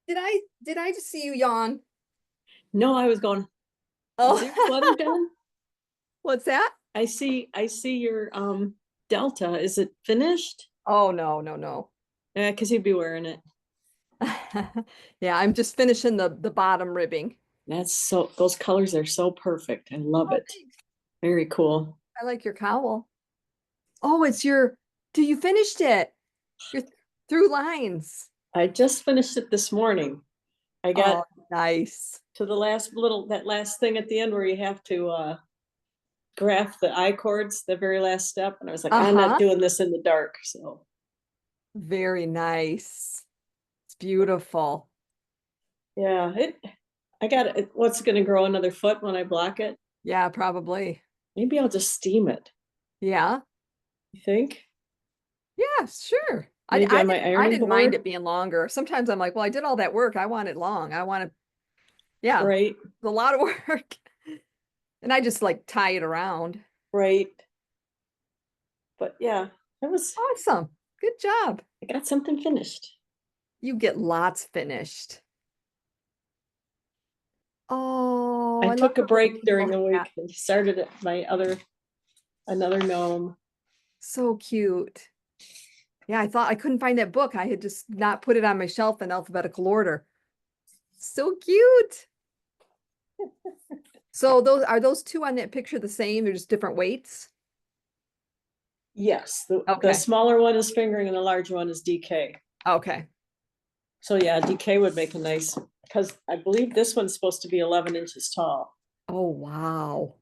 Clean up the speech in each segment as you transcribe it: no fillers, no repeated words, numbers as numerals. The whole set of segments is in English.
Did I just see you yawn? No, I was going, is your sweater Oh, done? what's that? I see your Delta. Is it finished? Oh, no, no, no. Yeah, because you'd be wearing it. Yeah, I'm just finishing the bottom ribbing. Those colors are so perfect. I love Oh, it. thanks. Very cool. I like your cowl. Oh, you finished it. You're through lines. I just finished it this morning. I got Oh, nice. to that last thing at the end where you have to graph the I chords, the very last step. And I was like, I'm not Uh-huh. doing this in the dark. So Very nice. It's beautiful. yeah, I got it. What's going to grow another foot when I block it? Yeah, probably. Maybe I'll just steam it. Yeah. You think? Yeah, sure. I, Maybe I on my didn't I ironing didn't mind board, it being longer. Sometimes I'm like, well, I did all that work. I want it long. Yeah, right? it's a lot of work. And I just like tie it around. Right. But yeah, that was Awesome. Good job. I got something finished. You get lots finished. Oh, I I love took a the little break during eagle the hat. week and started at another gnome. So cute. Yeah, I thought I couldn't find that book. I had just not put it on my shelf in alphabetical order. So cute. So those two on that picture the same? They're just different weights? Yes, the Okay. smaller one is fingering and the larger one is DK. Okay. So yeah, DK would make a nice, because I believe this one's supposed to be 11 inches tall, Oh, wow.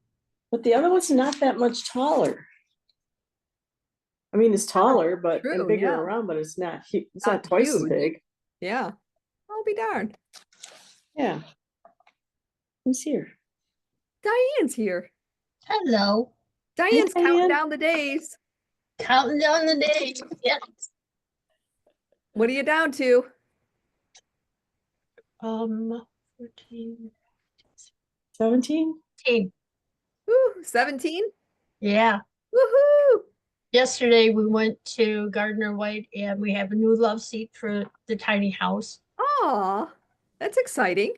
but the other one's not that much taller. I mean, it's Yeah, taller, but and true. bigger Yeah. around, but it's not Not twice as huge. big. Yeah. I'll be darned. Yeah, who's here? Diane's here. Hello. Hey, Diane's counting Diane. down the days. Counting down the days. Yes. What are you down to? 14, 17? 15. Ooh, 17? Yeah. Woohoo! Yesterday we went to Gardner White and we have a new love seat for the tiny house. Aw, that's exciting.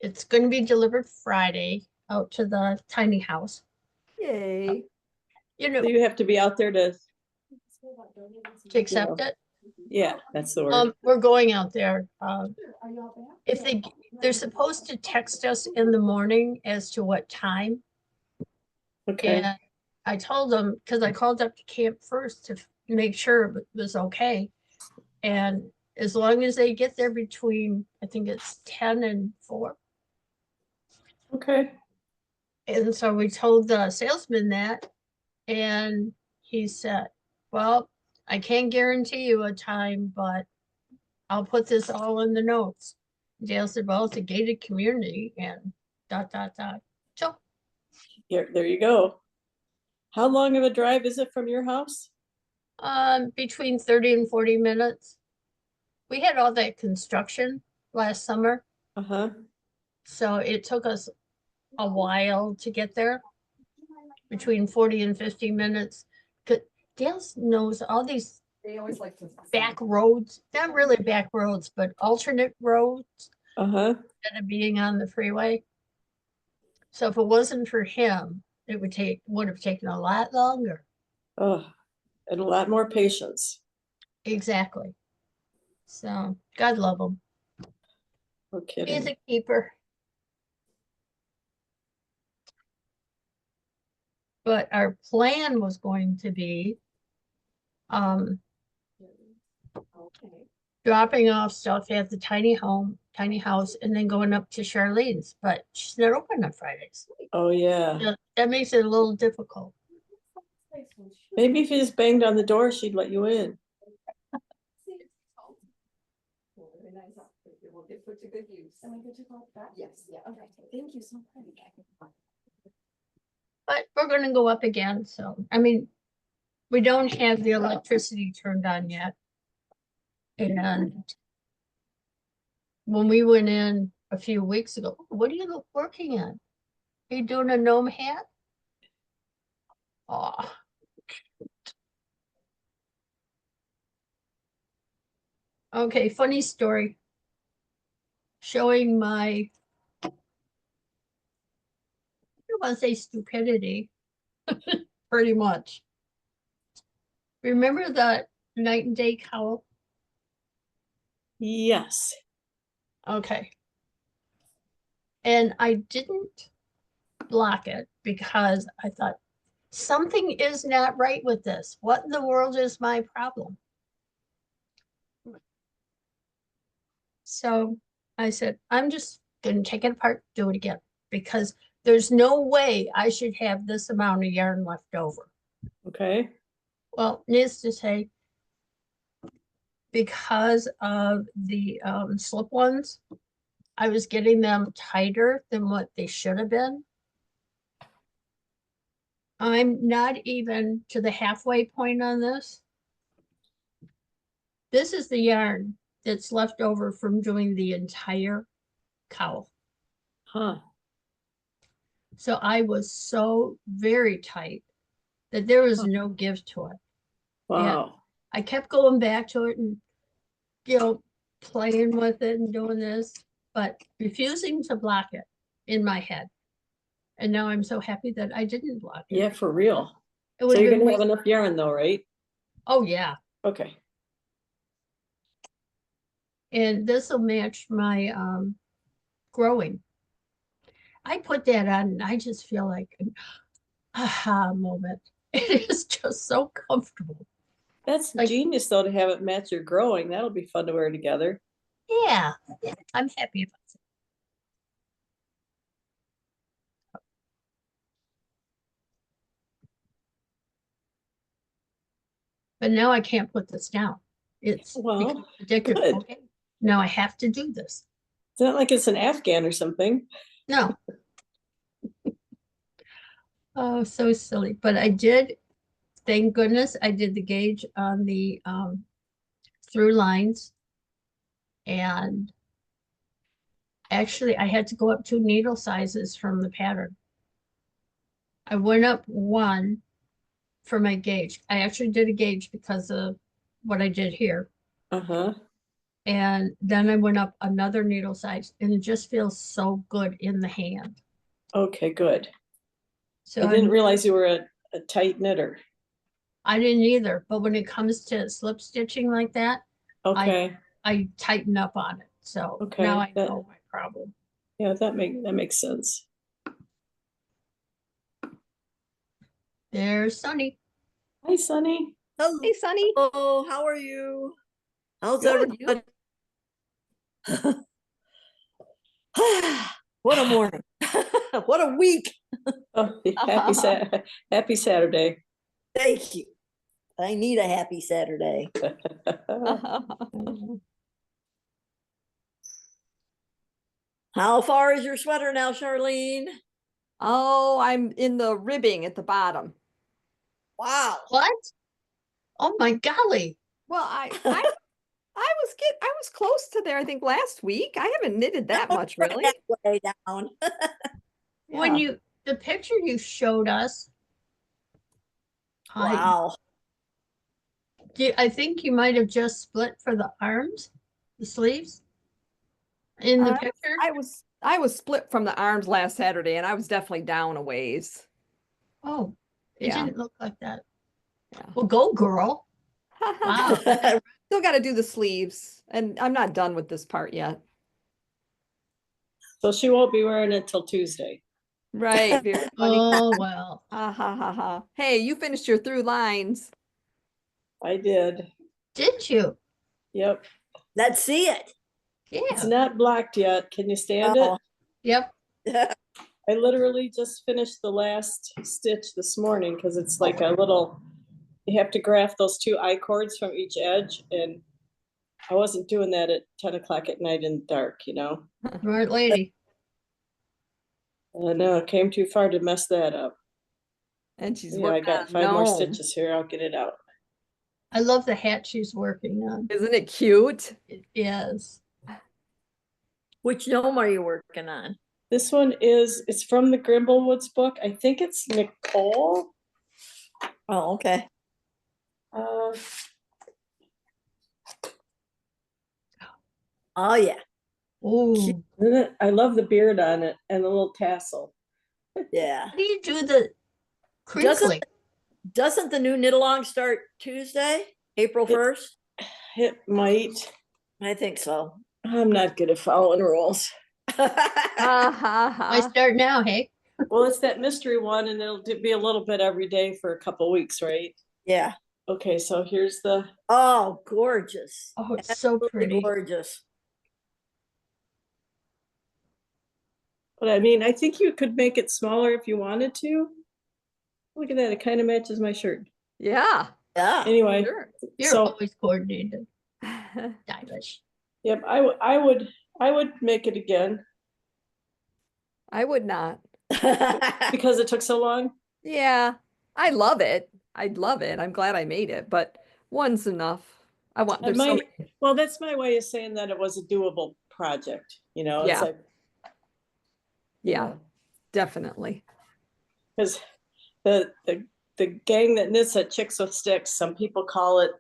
It's going to be delivered Friday out to the tiny house. Yay. You So know, you have to be out there to accept know, it. yeah, that's the word. We're going out there. If they're supposed to text us in the morning as to what time. Okay. And I told them, because I called up to camp first to make sure it was okay. And as long as they get there between, I think it's 10 and 4. Okay. And so we told the salesman that, and he said, well, I can't guarantee you a time, but I'll put this all in the notes. Dale said, well, it's a gated community and dot, dot, dot. So, Here, there you go. How long of a drive is it from your house? between 30 and 40 minutes. We had all that construction last summer, Uh-huh. so it took us a while to get there, between 40 and 50 minutes. Dale knows all these They always like to back roads, not really back roads, but alternate roads Uh-huh. instead of being on the freeway. So if it wasn't for him, it would have taken a lot longer. Oh, and a lot more patience. Exactly. So God love him. No He's kidding. a keeper. But our plan was going to be um dropping off stuff at the tiny house, and then going up to Charlene's, but she's not open on Fridays. Oh yeah. So that makes it a little difficult. Maybe if you just banged on the door, she'd let you in. Yes, yeah, okay. Thank you so much. But we're gonna go up again, so I mean, we don't have the electricity turned on yet. And when we went in a few weeks ago, what are you working on? Are you doing a gnome hat? Oh, okay, funny story. showing my, I don't want to say stupidity, pretty much. Remember the night and day cowl? Yes. Okay. And I didn't block it because I thought something is not right with this. What in the world is my problem? So I said, I'm just gonna take it apart, do it again, because there's no way I should have this amount of yarn left over. Okay. Well, needless to say, because of the slip ones, I was getting them tighter than what they should have been. I'm not even to the halfway point on this. This is the yarn that's left over from doing the entire cowl. Huh. So I was so very tight that there was no give to it. Wow. I kept going back to it and, playing with it and doing this, but refusing to block it in my head. And now I'm so happy that I didn't block it. Yeah, for real. It So would you're have been gonna have enough yarn though, right? Oh yeah. Okay. And this will match my growing. I put that on and I just feel like an aha moment. It is just so comfortable. That's Like- genius though to have it match your growing. That'll be fun to wear together. Yeah, I'm happy about it. But now I can't put this down. It's Well, become ridiculous. good. Okay, now I have to do this. It's not like it's an Afghan or something. No. Oh, so silly. But I did, thank goodness, I did the gauge on the through lines. And actually, I had to go up 2 needle sizes from the pattern. I went up 1 for my gauge. I actually did a gauge because of what I did here. Uh-huh. And then I went up another needle size and it just feels so good in the hand. Okay, good. So I didn't realize you were a tight knitter. I didn't either, but when it comes to slip stitching like that, Okay. I tighten up on it. So Okay, now I that- know my problem. Yeah, that makes sense. There's Sunny. Hi, Sunny. Hello, Hey, Sunny. how are you? How's Good, you? everybody? What a morning. What a week. Oh, happy Saturday. Thank you. I need a happy Saturday. How far is your sweater now, Charlene? Oh, I'm in the ribbing at the bottom. Wow. What? Oh my golly. Well, I was close to there, I think last week. I haven't knitted that much really. Way down. When Yeah. the picture you showed us, Wow. I think you might have just split for the arms, the sleeves in the Uh, picture. I was split from the arms last Saturday and I was definitely down a ways. Oh, it Yeah. didn't look like that. Yeah. Well, go girl. Wow. Still got to do the sleeves and I'm not done with this part yet. So she won't be wearing it till Tuesday. Right. Very funny. Oh, well. Ha ha ha ha. Hey, you finished your through lines. I did. Did you? Yep. Let's see it. It's Yeah. not blocked yet. Can you stand Oh. Yep. I literally just finished the last stitch this morning because it's like a little, you have to graft those 2 I cords from each edge, and I wasn't doing that at 10 o'clock at night in the dark, Right, lady. I know it came too far to mess that up. And she's Yeah, I working got on 5 more gnome. stitches here. I'll get it out. I love the hat she's working on. Isn't it cute? It is. Which gnome are you working on? This one it's from the Grimblewoods book. I think it's Nicole. Oh, okay. Uh, Oh, yeah. Oh, Isn't it? I love the beard on it and the little tassel. Yeah. how do you do the Doesn't crinkling? doesn't the new knit along start Tuesday, April 1st? It might. I think so. I'm not good at following rules. I start now, hey? Well, it's that mystery one, and it'll be a little bit every day for a couple weeks, right? Yeah. Okay, so here's the, Oh, gorgeous. Oh, it's so Absolutely pretty. gorgeous. but I mean, I think you could make it smaller if you wanted to. Look at that, it kind of matches my shirt. Yeah. Yeah. Anyway, Sure. You're so, always coordinated, stylish. yep, I would make it again I would not. because it took so long. Yeah, I love it. I'd love it. I'm glad I made it, but one's enough. I want, I there's so might, many. well, that's my way of saying that it was a doable project, you know, it's Yeah. like, Yeah, definitely. because the gang that knits at Chicks with Sticks, some people call it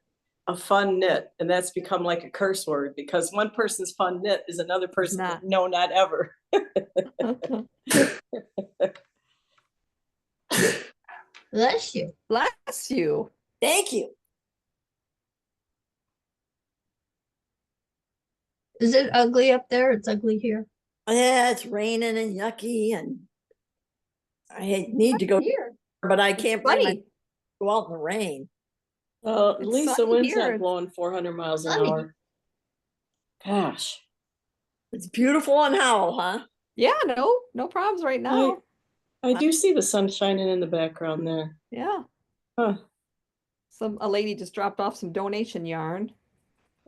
a fun knit, and that's become like a curse word because one person's fun knit is another person's not. no, not ever. Bless you. Bless you. Thank you. Is it ugly up there? It's ugly here. Yeah, it's raining and yucky, and I need to go, Here. but I can't bring my Sunny. go out in the rain. Well, at It's least the sunny wind's here. not blowing 400 miles an Sunny. hour. Gosh, It's beautiful on Howell, huh? Yeah, no problems right now. I do see the sun shining in the background there. Yeah. Huh. A lady just dropped off some donation yarn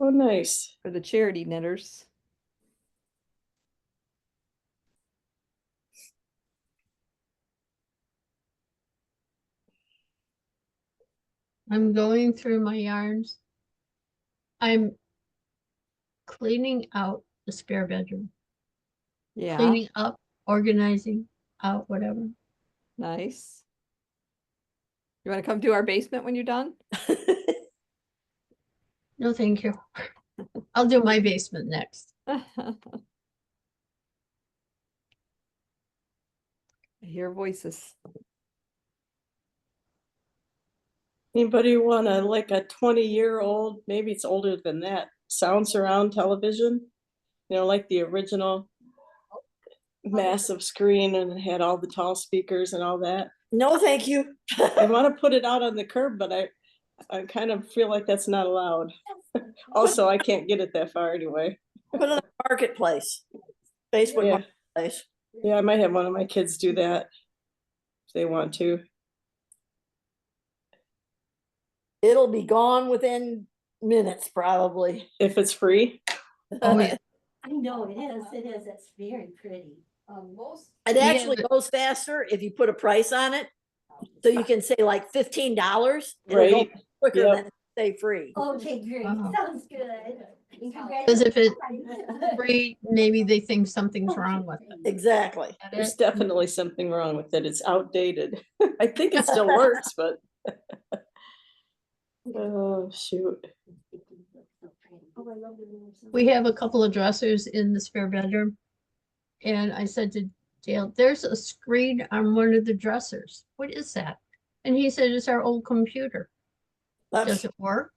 Oh, nice. for the charity knitters. I'm going through my yarns. I'm cleaning out the spare bedroom, Yeah, cleaning up, organizing out, whatever. nice. You want to come to our basement when you're done? No, thank you. I'll do my basement next. I hear voices. Anybody want to like a 20-year-old, maybe it's older than that, sound surround television? You know, like the original massive screen and it had all the tall speakers and all that. No, thank you. I want to put it out on the curb, but I kind of feel like that's not allowed. Also, I can't get it that far anyway. Put it in the marketplace. Facebook Yeah. marketplace. Yeah, I might have one of my kids do that if they want to. It'll be gone within minutes, probably. If it's free. Oh, yeah. I know it is, it's very pretty. Most It Yeah, actually but- goes faster if you put a price on it. So you can say like $15. It'll Right. go quicker Yep. than say free. Okay, great, Wow. sounds good. Because if it's free, maybe they think something's wrong with it. Exactly. Get There's it? definitely something wrong with it. It's outdated. I think it still works, but oh shoot. We have a couple of dressers in the spare bedroom. And I said to Dale, there's a screen on one of the dressers. What is that? And he said, it's our old computer. Does That's it work?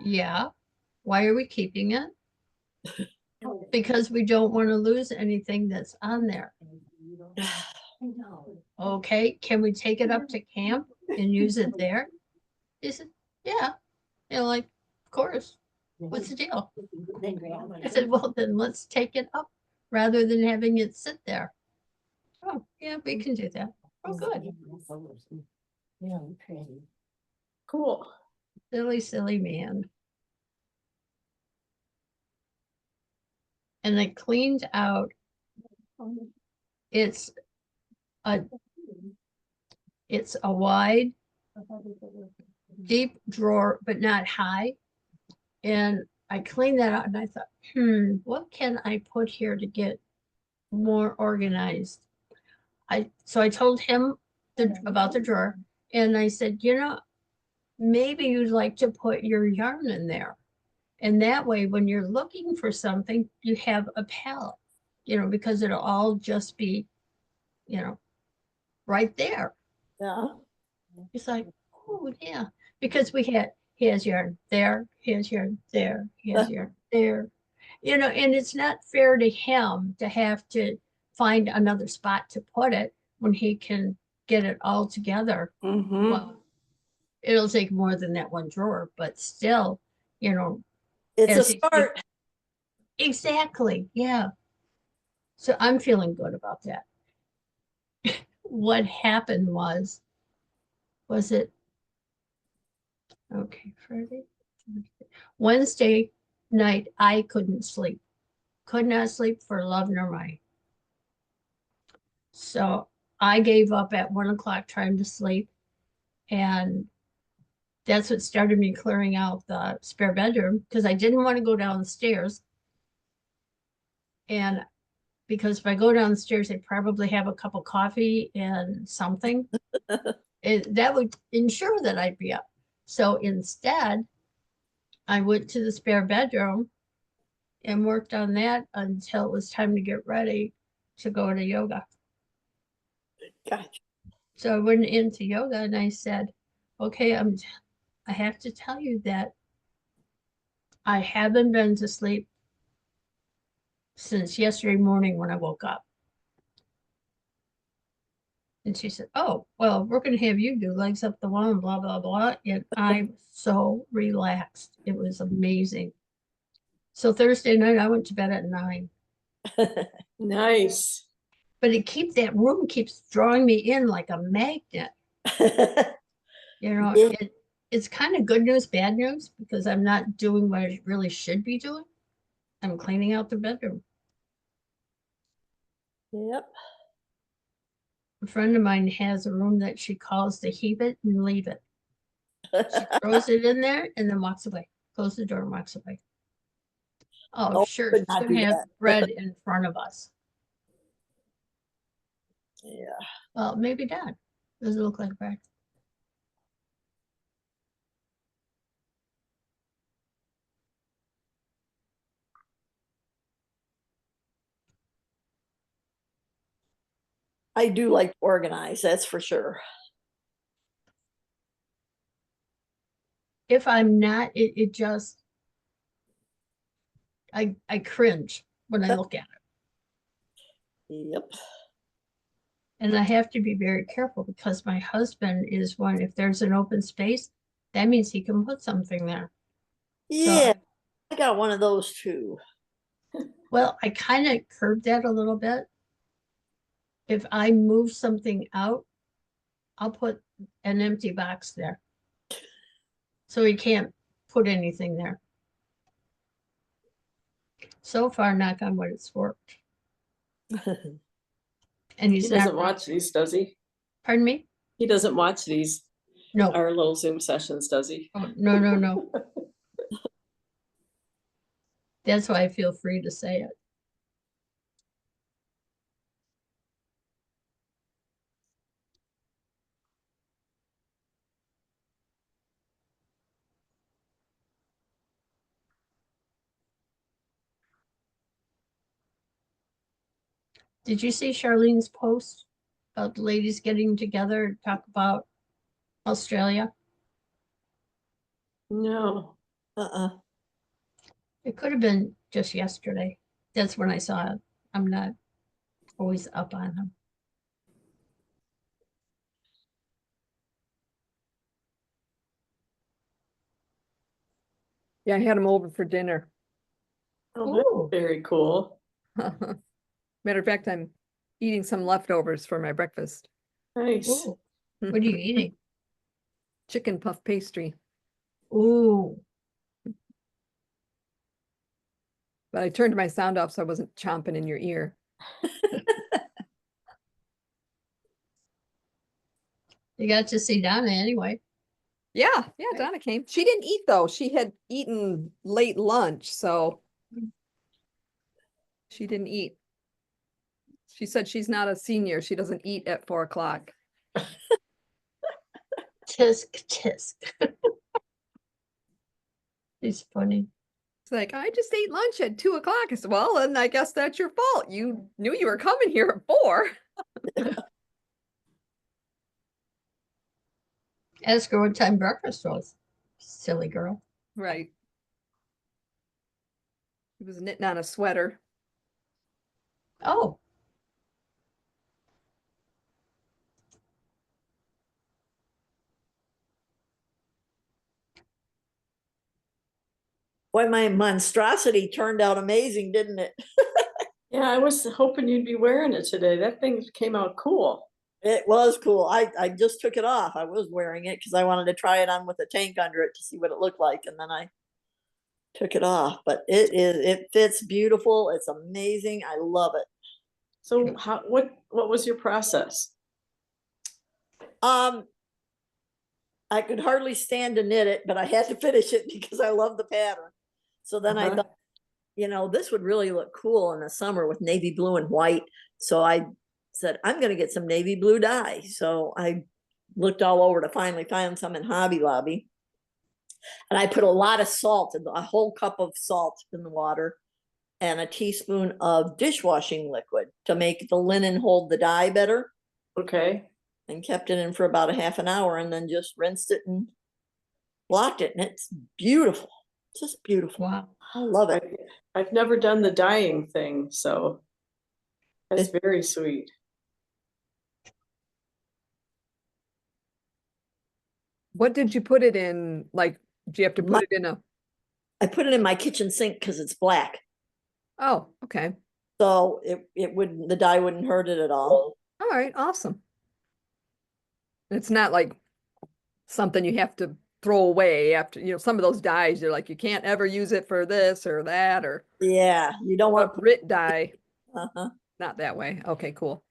Yeah. Why are we keeping it? Because we don't want to lose anything that's on there. Okay, can we take it up to camp and use it there? He said, yeah. They're like, of course. What's the deal? I said, well, then let's take it up rather than having it sit there. Oh, yeah, we can do that. Oh, good. Really pretty. Cool. Silly, silly man. And I cleaned out, it's a wide, deep drawer, but not high. And I cleaned that out and I thought, what can I put here to get more organized? So I told him about the drawer and I said, maybe you'd like to put your yarn in there. And that way, when you're looking for something, you have a palette, because it'll all just be, right there. Yeah. It's like, oh, yeah, because he has yarn there, he has yarn there, he has yarn there. And it's not fair to him to have to find another spot to put it when he can get it all together. Mm-hmm. Well, it'll take more than that one drawer, but still, It's a as he- start. exactly, yeah. So I'm feeling good about that. What happened was it, okay, Friday, Wednesday night, I couldn't sleep. Could not sleep for love nor money. So I gave up at 1 o'clock trying to sleep. And that's what started me clearing out the spare bedroom because I didn't want to go downstairs. And because if I go downstairs, I probably have a cup of coffee and something. That would ensure that I'd be up. So instead, I went to the spare bedroom and worked on that until it was time to get ready to go to yoga. Gotcha. So I went into yoga and I said, okay, I have to tell you that I haven't been to sleep since yesterday morning when I woke up. And she said, oh, well, we're going to have you do legs up the wall and blah, blah, blah. And I'm so relaxed. It was amazing. So Thursday night, I went to bed at 9. Nice. But that room keeps drawing me in like a magnet. Yeah. It's kind of good news, bad news, because I'm not doing what I really should be doing. I'm cleaning out the bedroom. Yep. A friend of mine has a room that she calls the heave it and leave it. She throws it in there and then walks away. Close the door and walks away. Oh, Oh, sure. could She's not gonna do have that. bread in front of us. Yeah. Well, maybe not. Does it look like bread? I do like to organize, that's for sure. If I'm not, it just I cringe when I look at it. Yep. And I have to be very careful because my husband is one, if there's an open space, that means he can put something there. Yeah. I got one of those too. Well, I kind of curb that a little bit. If I move something out, I'll put an empty box there. So he can't put anything there. So far, knock on wood, it's worked. And He he's doesn't not, watch these, does he? pardon me? He doesn't watch these, No, our little Zoom sessions, does he? oh, no, no, no. That's why I feel free to say it. Did you see Charlene's post about the ladies getting together to talk about Australia? No. It could have been just yesterday. That's when I saw it. I'm not always up on them. Yeah, I had him over for dinner. Oh, that's Ooh. very cool. Matter of fact, I'm eating some leftovers for my breakfast. Nice. Ooh, what are you eating? Chicken puff pastry. Ooh, But I turned my sound off so I wasn't chomping in your ear. you got to see Donna anyway. Yeah, Donna came. She didn't eat though. She had eaten late lunch, so she didn't eat. She said she's not a senior. She doesn't eat at 4 o'clock. Tisk, tisk. It's funny. It's like, I just ate lunch at 2 o'clock. I said, well, and I guess that's your fault. You knew you were coming here at 4. Ask her what time breakfast was. Silly girl. Right. He was knitting on a sweater. Oh, Boy, my monstrosity turned out amazing, didn't it? Yeah, I was hoping you'd be wearing it today. That thing came out cool. It was cool. I just took it off. I was wearing it because I wanted to try it on with a tank under it to see what it looked like. And then I took it off, but it fits beautiful. It's amazing. I love it. So what was your process? I could hardly stand to knit it, but I had to finish it because I love the pattern. So then I Uh-huh. thought, this would really look cool in the summer with navy blue and white. So I said, I'm going to get some navy blue dye. So I looked all over to finally find some in Hobby Lobby. And I put a lot of salt, a whole cup of salt in the water and a teaspoon of dishwashing liquid to make the linen hold the dye better, Okay. and kept it in for about a half an hour and then just rinsed it and blocked it. And it's beautiful. It's just beautiful. wow. I love it. I've never done the dyeing thing, so that's very sweet. What did you put it in? Like, do you have to put it in a, I put it in my kitchen sink because it's black. oh, okay. So it wouldn't, the dye wouldn't hurt it at all. All right, awesome. It's not like something you have to throw away after, some of those dyes, you're like, you can't ever use it for this or that, or Yeah, you don't a want to Brit dye. uh-huh. Not that way. Okay, cool.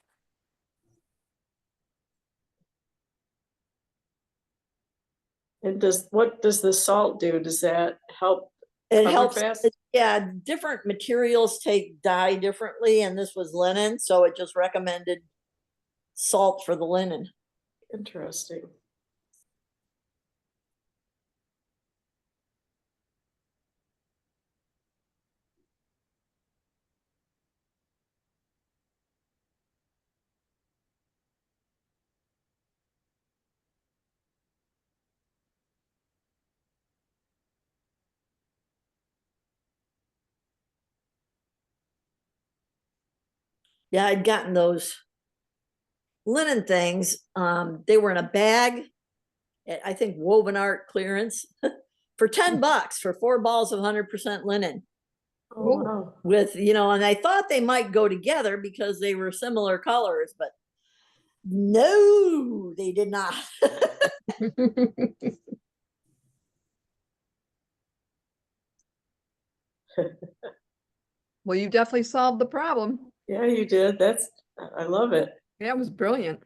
And what does the salt do? Does that help It cover helps. fast? Yeah, different materials take dye differently, and this was linen, so it just recommended salt for the linen. Interesting. Yeah, I'd gotten those linen things. They were in a bag at, I think, Woven Art clearance for $10 for 4 balls of 100% linen. Oh, wow. With, and I thought they might go together because they were similar colors, but no, they did not. Well, you definitely solved the problem. Yeah, you did. I love it. Yeah, it was brilliant.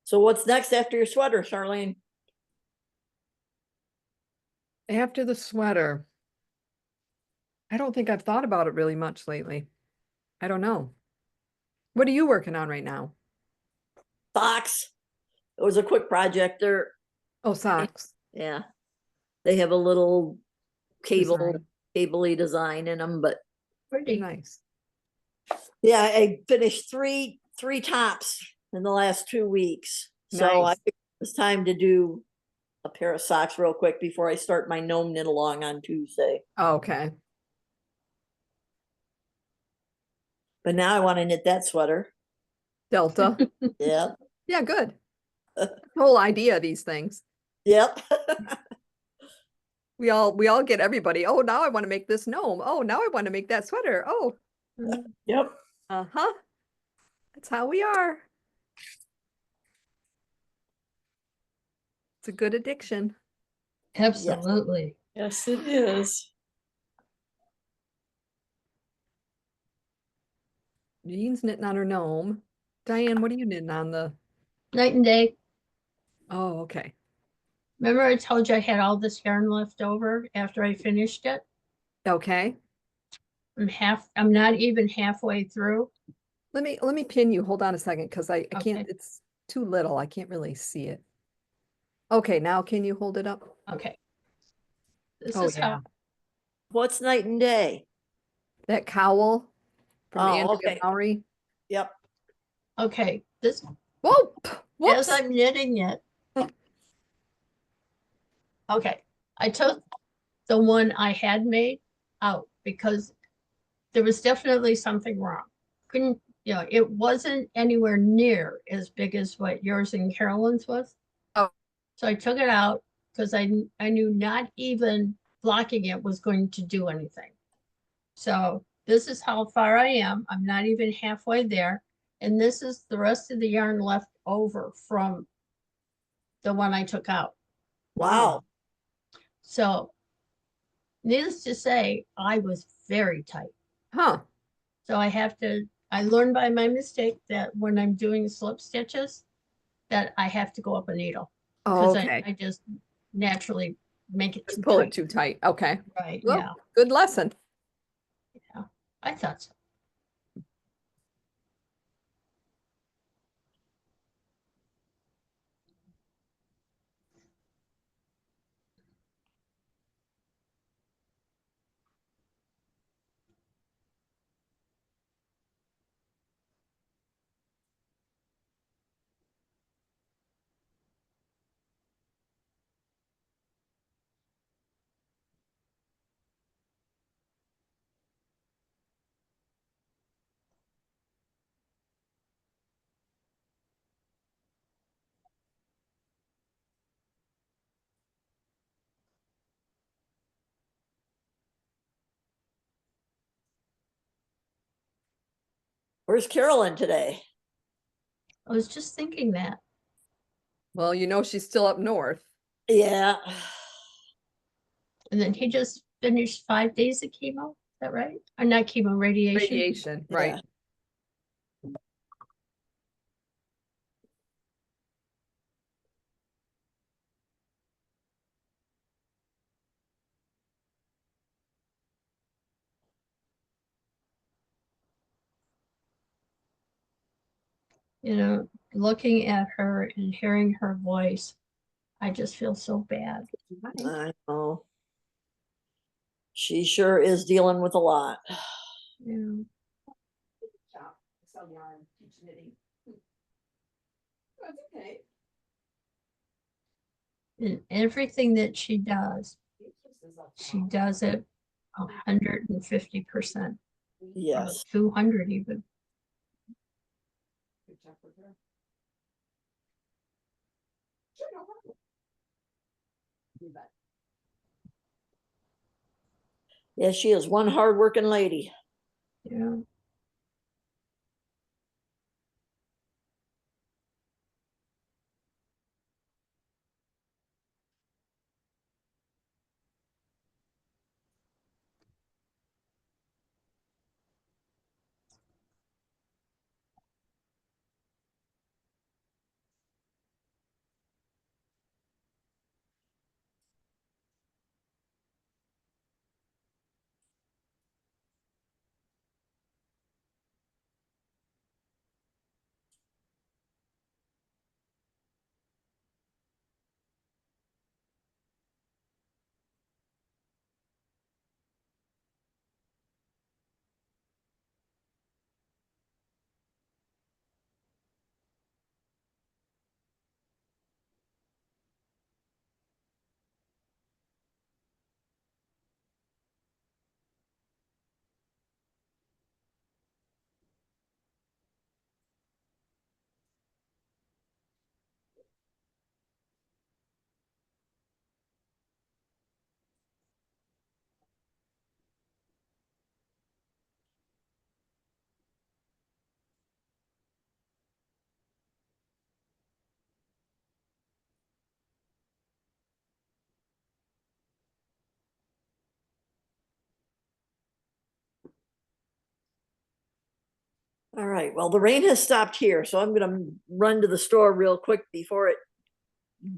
So what's next after your sweater, Charlene? After the sweater, I don't think I've thought about it really much lately. I don't know. What are you working on right now? Socks. It was a quick project. Oh, socks. Yeah, they have a little Design. cabley design in them, but Pretty. Nice. yeah, I finished three tops in the last 2 weeks. So I Nice. think it was time to do a pair of socks real quick before I start my gnome knit along on Tuesday. Okay. But now I want to knit that sweater. Delta. Yeah. Yeah, good. The whole idea of these things. Yep. we all get everybody. Oh, now I want to make this gnome. Oh, now I want to make that sweater. Oh, Mm, Yep. uh-huh. That's how we are. It's a good addiction. absolutely. Yes, it is. Jean's knitting on her gnome. Diane, what are you knitting on the? Night and day. Oh, okay. Remember I told you I had all this yarn left over after I finished it? Okay. I'm not even halfway through. Let me pin you. Hold on a second, because I can't, Okay. it's too little. I can't really see it. Okay, now can you hold it up? Okay. This Oh, is yeah. how, What's night and day? That cowl from Oh, Andrea okay. Mowry. Yep. okay, this, Whoa, as whoops. I'm knitting it. Okay, I took the one I had made out because there was definitely something wrong. Couldn't, it wasn't anywhere near as big as what yours and Carolyn's was. Oh. So I took it out because I knew not even blocking it was going to do anything. So this is how far I am. I'm not even halfway there. And this is the rest of the yarn left over from the one I took out. Wow. So needless to say, I was very tight. Huh. So I learned by my mistake that when I'm doing slip stitches, that I have to go up a needle. Oh, Because okay. I just naturally make it Just too pull it tight. too tight. Okay. Right, Well, yeah, good lesson. yeah. I thought so. Where's Carolyn today? I was just thinking that. Well, she's still up north. Yeah. And then he just finished 5 days of chemo. Is that right? Or not chemo, radiation. Radiation, Yeah. right? Looking at her and hearing her voice, I just feel so bad. I know. She sure is dealing with a lot. Yeah. That's okay. And everything that she does it 150%, Yes. 200 even. Good job with her. Sure, no problem. You bet. Yes, she is one hardworking lady. Yeah. All right, well, the rain has stopped here, so I'm gonna run to the store real quick before it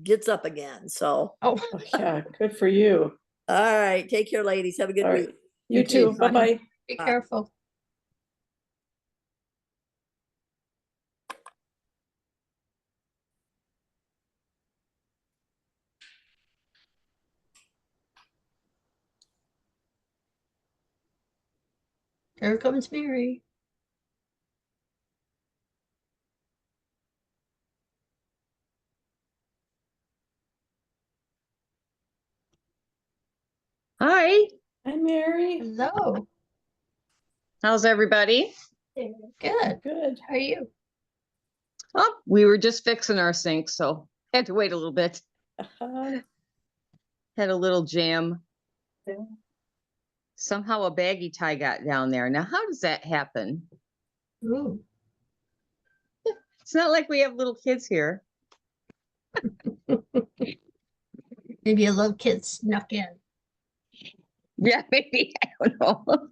gets up again. So, Oh, Oh, yeah, good for you. all right, take care, ladies. Have a good All right. week. You You too. too. Bye-bye. be Bye. careful. Here comes Mary. Hi, Hi, Mary. Hello. how's everybody? Good. Good. How are you? Oh, we were just fixing our sink, so had to wait a little bit. Had a little jam. Somehow a baggy tie got down there. Now, how does that happen? Ooh. It's not like we have little kids here. Maybe a little kid snuck in. Yeah, maybe. I don't know.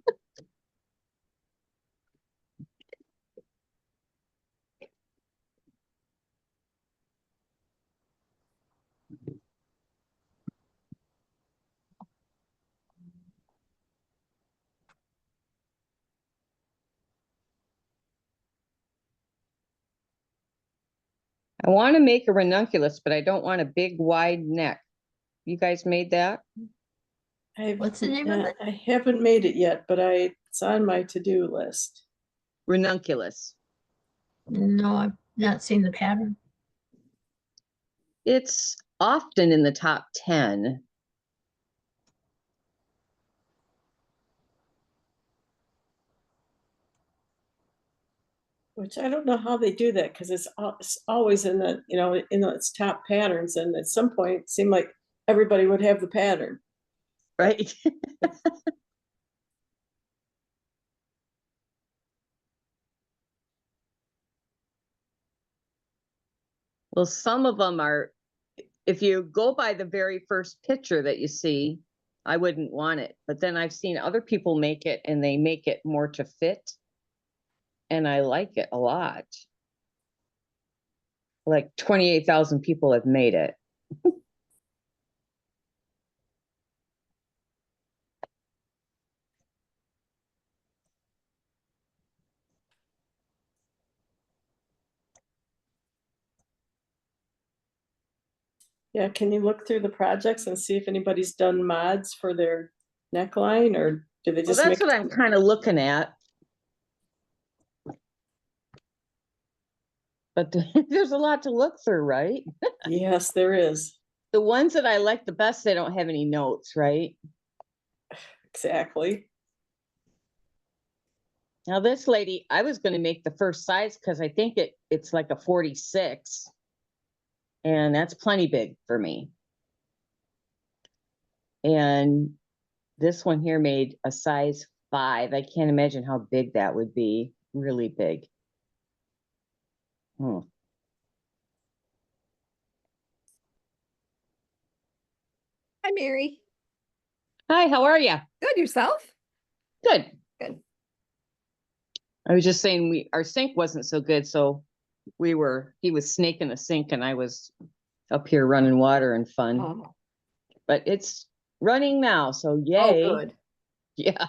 I want to make a ranunculus, but I don't want a big wide neck. You guys made that? What's the name of it? I haven't made it yet, but it's on my to-do list. Ranunculus. No, I've not seen the pattern. It's often in the top 10. Which I don't know how they do that because it's always in the, in its top patterns. And at some point, it seemed like everybody would have the pattern. Right? Well, some of them are, if you go by the very first picture that you see, I wouldn't want it. But then I've seen other people make it and they make it more to fit. And I like it a lot. Like 28,000 people have made it. Yeah, can you look through the projects and see if anybody's done mods for their neckline, or do they Well, just that's make? what I'm kind of looking at. But there's a lot to look through, right? Yes, there is. The ones that I like the best, they don't have any notes, right? Exactly. Now this lady, I was going to make the first size because I think it's like a 46. And that's plenty big for me. And this one here made a size 5. I can't imagine how big that would be. Really big. Hmm. Hi, Mary. Hi, how are you? Good, yourself? Good. Good. I was just saying our sink wasn't so good, so he was snaking the sink and I was up here running water and fun. Oh, But it's running now, so oh, yay. good. Yeah.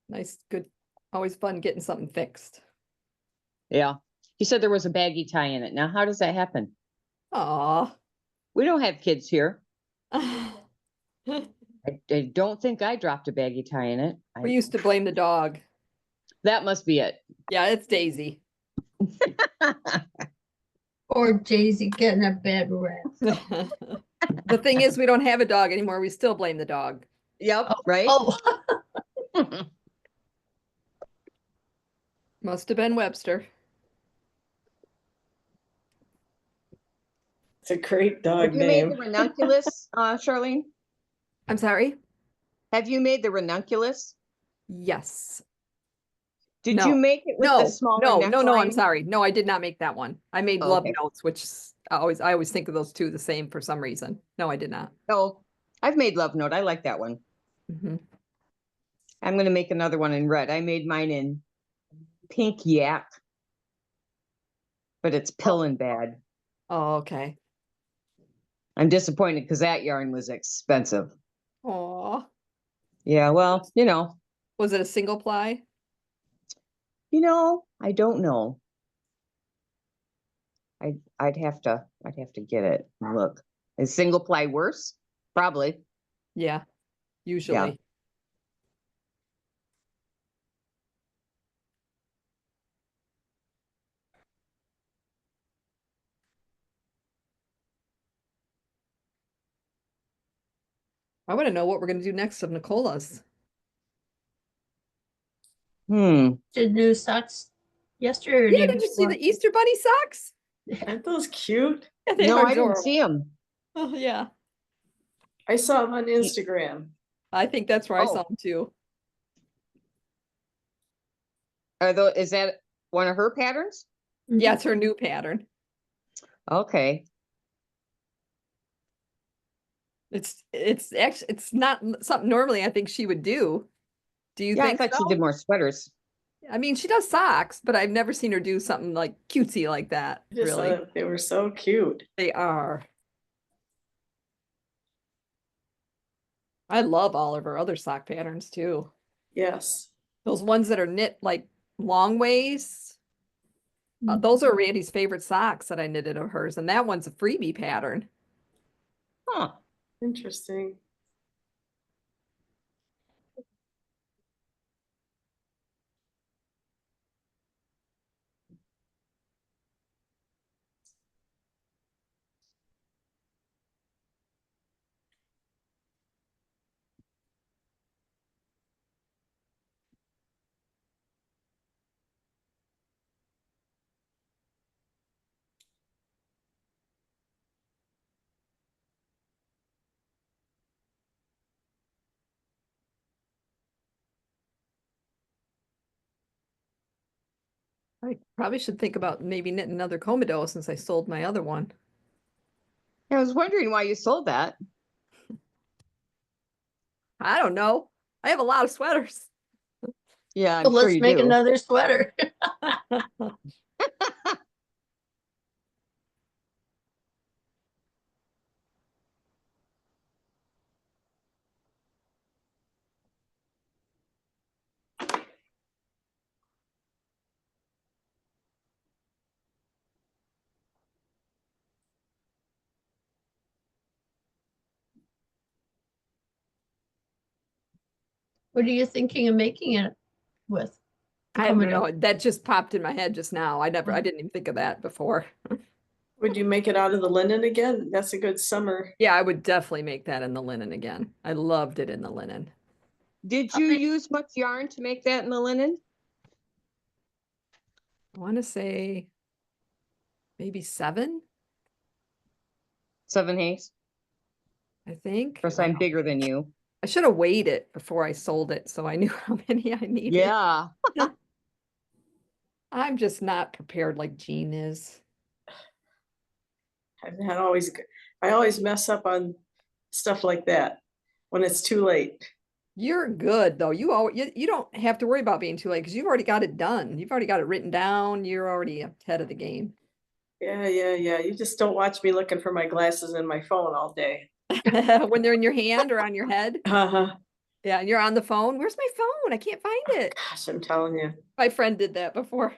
Nice, good. Always fun getting something fixed. Yeah. He said there was a baggy tie in it. Now, how does that happen? Aw. We don't have kids here. We I don't think I dropped a baggy tie in it. used to blame the dog. That must be it. Yeah, it's Daisy. Or Daisy getting a bed rest. The thing is, we don't have a dog anymore. We still blame the dog. Yep, right? Oh, Must have been Webster. It's a great dog Have you made the name. ranunculus, Charlene? I'm sorry? Have you made the ranunculus? Yes. Did No. you make it with the smaller No, neckline? I'm sorry. No, I did not make that one. I made Oh, love okay. notes, which I always think of those two the same for some reason. No, I did not. Oh, I've made love note. I like that one. Mhm. I'm going to make another one in red. I made mine in pink yak. but it's pillin' bad. Oh, okay. I'm disappointed because that yarn was expensive. Oh, Yeah, well, was it a single ply? I don't know. I'd have to get it and look. Is single ply worse? Probably. Yeah, usually. I want to know what we're going to do next of Nicola's. Hmm. Did new socks yesterday or Yeah, day did you see before? the Easter Bunny socks? Aren't those cute? Yeah, they No, are I didn't adorable. see them. Oh, yeah. I saw them on Instagram. I think that's where I saw Oh. them too. Is that one of her patterns? Yeah, it's her new pattern. Okay. It's actually it's not something normally I think she would do. Do you Yeah, I think thought so? she did more sweaters. I mean, she does socks, but I've never seen her do something like cutesy like that, I just really. thought they were so cute. They are. I love all of her other sock patterns too. Yes. Those ones that are knit like long ways. Mhm. Those are Randy's favorite socks that I knitted of hers, and that one's a freebie pattern. Huh. Interesting. I probably should think about maybe knitting another Comodo since I sold my other one. I was wondering why you sold that. I don't know. I have a lot of sweaters. Yeah, I'm So sure let's you make do. another sweater. What are you thinking of making it with? I don't Comodo. know. That just popped in my head just now. I Mm-hmm. didn't even think of that before. Would you make it out of the linen again? That's a good summer. Yeah, I would definitely make that in the linen again. I loved it in the linen. Did you use much yarn to make that in the linen? I want to say maybe 7, 7/8. I think. Of course, I'm bigger than you. I should have weighed it before I sold it so I knew how many I needed. Yeah. I'm just not prepared like Jean is. I always mess up on stuff like that when it's too late. You're good though. You don't have to worry about being too late because you've already got it done. You've already got it written down. You're already ahead of the game. Yeah. You just don't watch me looking for my glasses in my phone all day. When they're in your hand or on your head. Uh-huh. Yeah, and you're on the phone. Where's my phone? I can't find it. Gosh, I'm telling you. My friend did that before.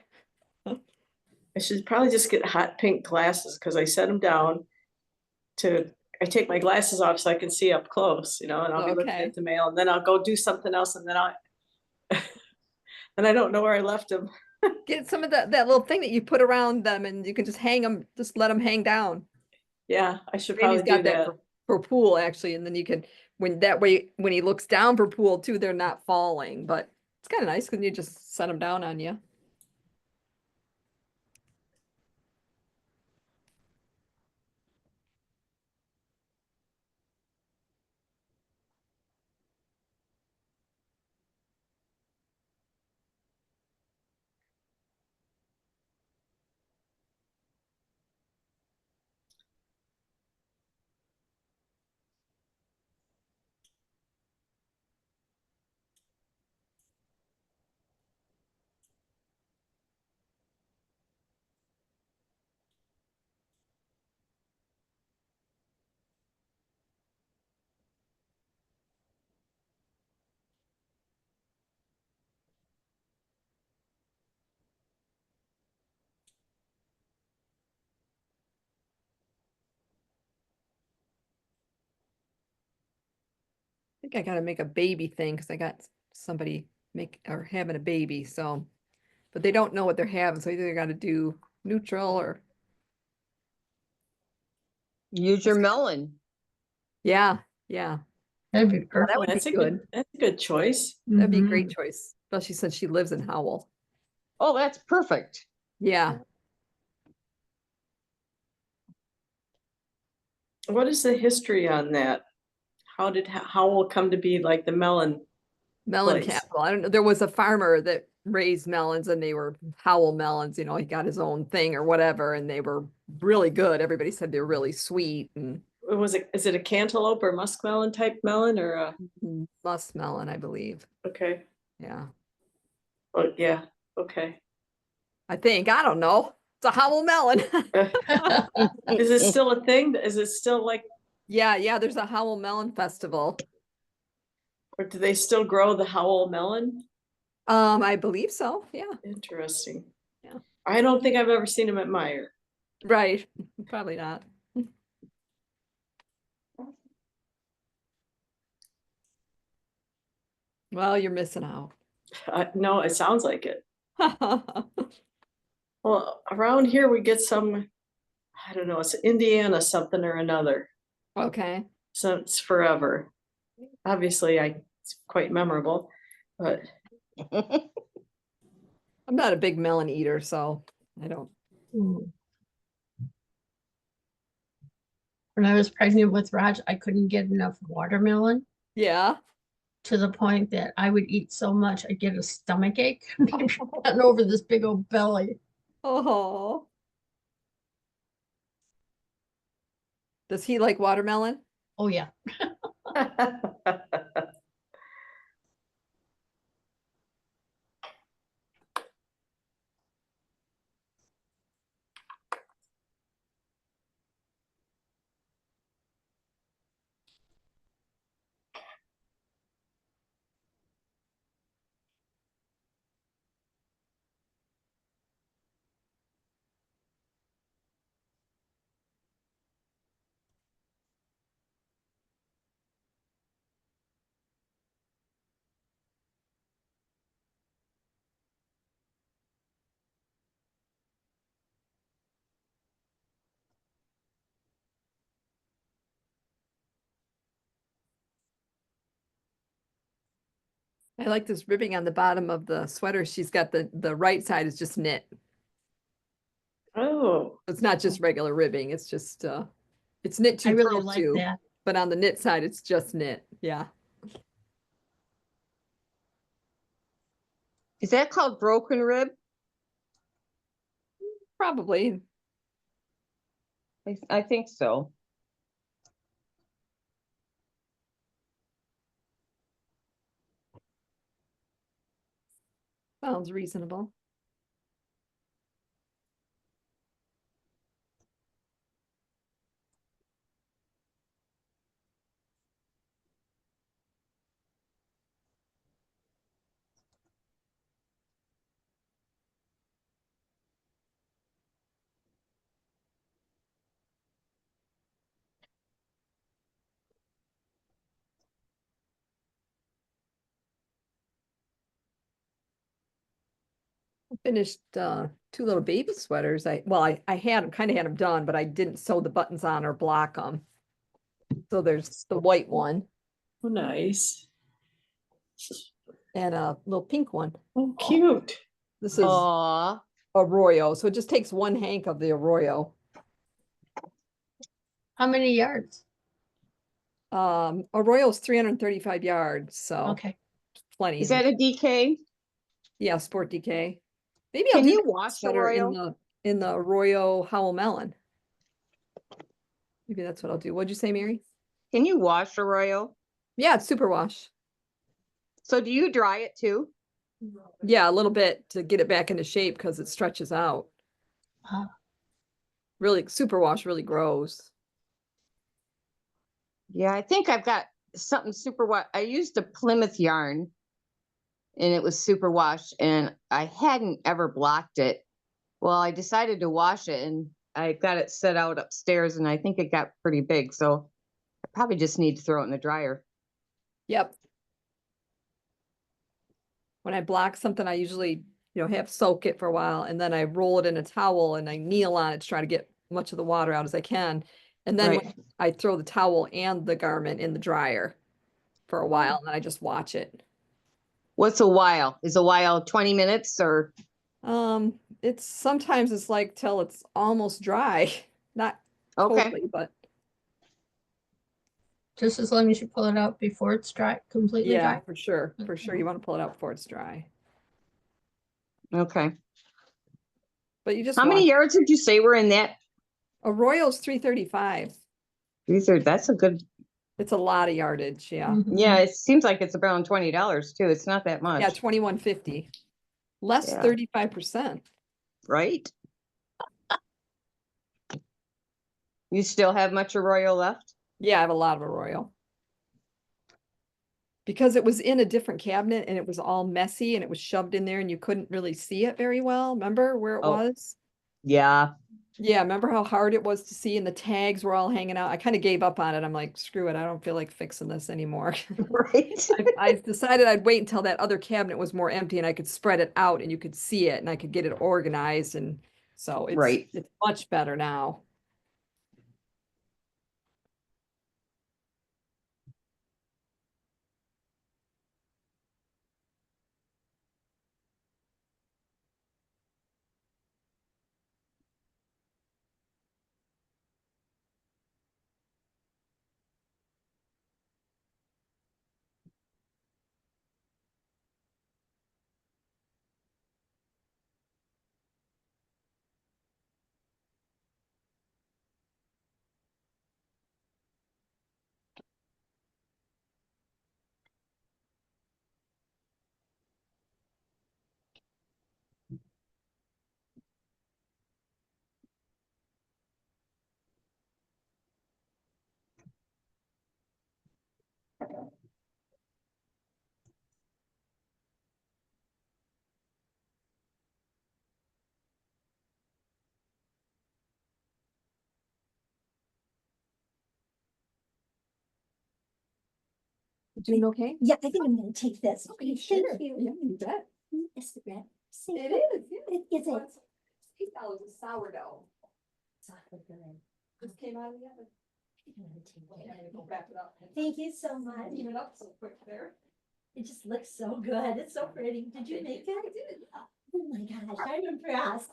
I should probably just get hot pink glasses because I set them down I take my glasses off so I can see up close, and I'll be looking Okay. at the mail and then I'll go do something else and then and I don't know where I left them. Get some of that little thing that you put around them and you can just hang them, just let them hang down. Yeah, I should Randy's probably do got that that. for pool actually, and then you can when he looks down for pool too, they're not falling, but it's kind of nice because you just set them down on you. think I gotta make a baby thing because I got somebody having a baby, so. But they don't know what they're having, so either they gotta do neutral or, Use your melon. yeah, yeah. That'd be That perfect. would be That's a good. that's a good choice. That'd be a great Mhm. choice, especially since she lives in Howell. Oh, that's perfect. Yeah. What is the history on that? How did Howell come to be like the melon Melon place? capital. I don't know. There was a farmer that raised melons and they were Howell melons, he got his own thing or whatever, and they were really good. Everybody said they were really sweet and Is it a cantaloupe or muskmelon type melon or a, muskmelon, I believe. okay, Yeah. oh, yeah, okay. I think. I don't know. It's a Howell melon. Is it still a thing? Is it still like, Yeah, yeah, there's a Howell Melon Festival. or do they still grow the Howell melon? I believe so. Yeah. Interesting. Yeah. I don't think I've ever seen them at Meyer. Right. Probably not. Well, you're missing out. No, it sounds like it. Well, around here we get some, I don't know, it's Indiana something or another. Okay. Since forever. Obviously, it's quite memorable, but I'm not a big melon eater, so I don't. Mm. When I was pregnant with Raj, I couldn't get enough watermelon Yeah. to the point that I would eat so much I'd get a stomach ache and over this big old belly. Oh. Does he like watermelon? Oh yeah. I like this ribbing on the bottom of the sweater. She's got the right side is just knit. Oh, It's not just regular ribbing. It's just it's knit I two really purls like too, that. but on the knit side it's just knit. Yeah. Is that called broken rib? Probably. I think so. Sounds reasonable. I finished two little baby sweaters. I had kind of had them done, but I didn't sew the buttons on or block them. So there's the white one nice. and a little pink one. Oh, cute. This is Aw, Arroyo, so it just takes one hank of the Arroyo. How many yards? Arroyo's 335 yards, so Okay. plenty. is that a DK? Yeah, Sport DK. Maybe I'll Can do you that wash sweater Arroyo? in the Arroyo Howell Melon. Maybe that's what I'll do. What'd you say, Mary? Can you wash Arroyo? Yeah, it's super wash. So do you dry it too? Yeah, a little bit to get it back into shape because it stretches out. Ah. Really, super wash really grows. Yeah, I think I've got something super wash. I used a Plymouth yarn and it was super wash and I hadn't ever blocked it. Well, I decided to wash it and I got it set out upstairs and I think it got pretty big. So I probably just need to throw it in the dryer. Yep. When I block something, I usually, have soak it for a while and then I roll it in a towel and I kneel on it to try to get much of the water out as I can. And then Right. I throw the towel and the garment in the dryer for a while and then I just watch it. What's a while? Is a while 20 minutes or? Sometimes it's like till it's almost dry, not Okay, totally, but Just as long as you pull it out before it's dry, completely yeah, dry. for sure. For sure. You want to pull it out before it's dry, okay. but you just How many watch. yards did you say were in that? Arroyo's 335. That's a good, It's a lot of yardage. Yeah. Mhm. yeah, it seems like it's around $20 too. It's not that Yeah. much, 2150. Less Yeah. 35%. right? You still have much Arroyo left? Yeah, I have a lot of Arroyo. Because it was in a different cabinet and it was all messy and it was shoved in there and you couldn't really see it very well. Remember where it Oh. was? Yeah, Yeah, remember how hard it was to see and the tags were all hanging out? I kind of gave up on it. I'm like, screw it, I don't feel like fixing this anymore. right. I decided I'd wait until that other cabinet was more empty and I could spread it out and you could see it and I could get it organized. And so Right. it's much better now. Doing okay? Yeah, I think I'm gonna take this. Okay, Thank sure. you. Yeah, you bet. It's the bread. See, It is, yeah. It is it. $8 a sourdough. It's awfully good. Just came out of the oven. I'm gonna take Okay, it. I'm gonna go wrap it up. Thank you so much. Leave it up so quick there. It just looks so good. It's so pretty. Did you make it? I did. Oh my gosh, I'm impressed.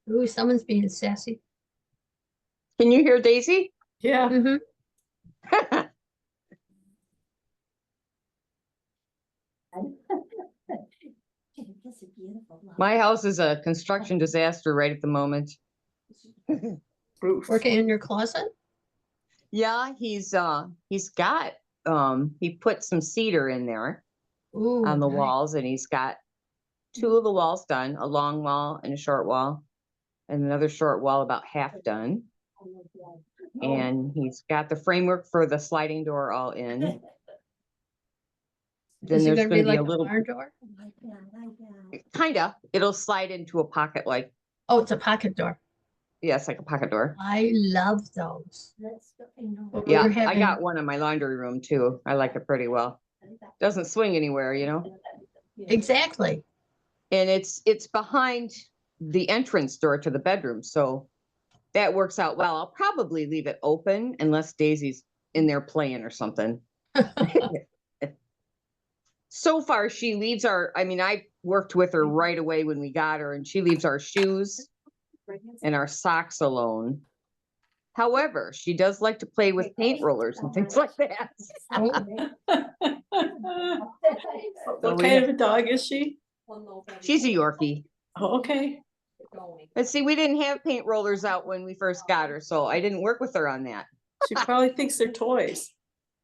Ooh, someone's being sassy. Can you hear Daisy? Yeah. Mhm. That's a beautiful one. My house is a construction disaster right at the moment. Working in your closet? Yeah, he's got, he put some cedar in there Ooh, on the nice. walls and he's got two of the walls done, a long wall and a short wall, and another short wall about half done. And he's got the framework for the sliding door all in. Then Is it there's gonna be gonna be like a a little, barn door? I like that, I like that. kinda, it'll slide into a pocket like, Oh, it's a pocket door. yes, like a pocket door. I love those. Let's go. I know. Well, Yeah, We're I having- got one in my laundry room too. I like it pretty well. Doesn't swing anywhere, you know? Exactly. And it's behind the entrance door to the bedroom, so that works out well. I'll probably leave it open unless Daisy's in there playing or something. So far, she leaves I worked with her right away when we got her, and she leaves our shoes and our socks alone. However, she does like to play with paint rollers and things like that. What kind of a dog is she? She's a Yorkie. Oh, okay. But see, we didn't have paint rollers out when we first got her, so I didn't work with her on that. She probably thinks they're toys.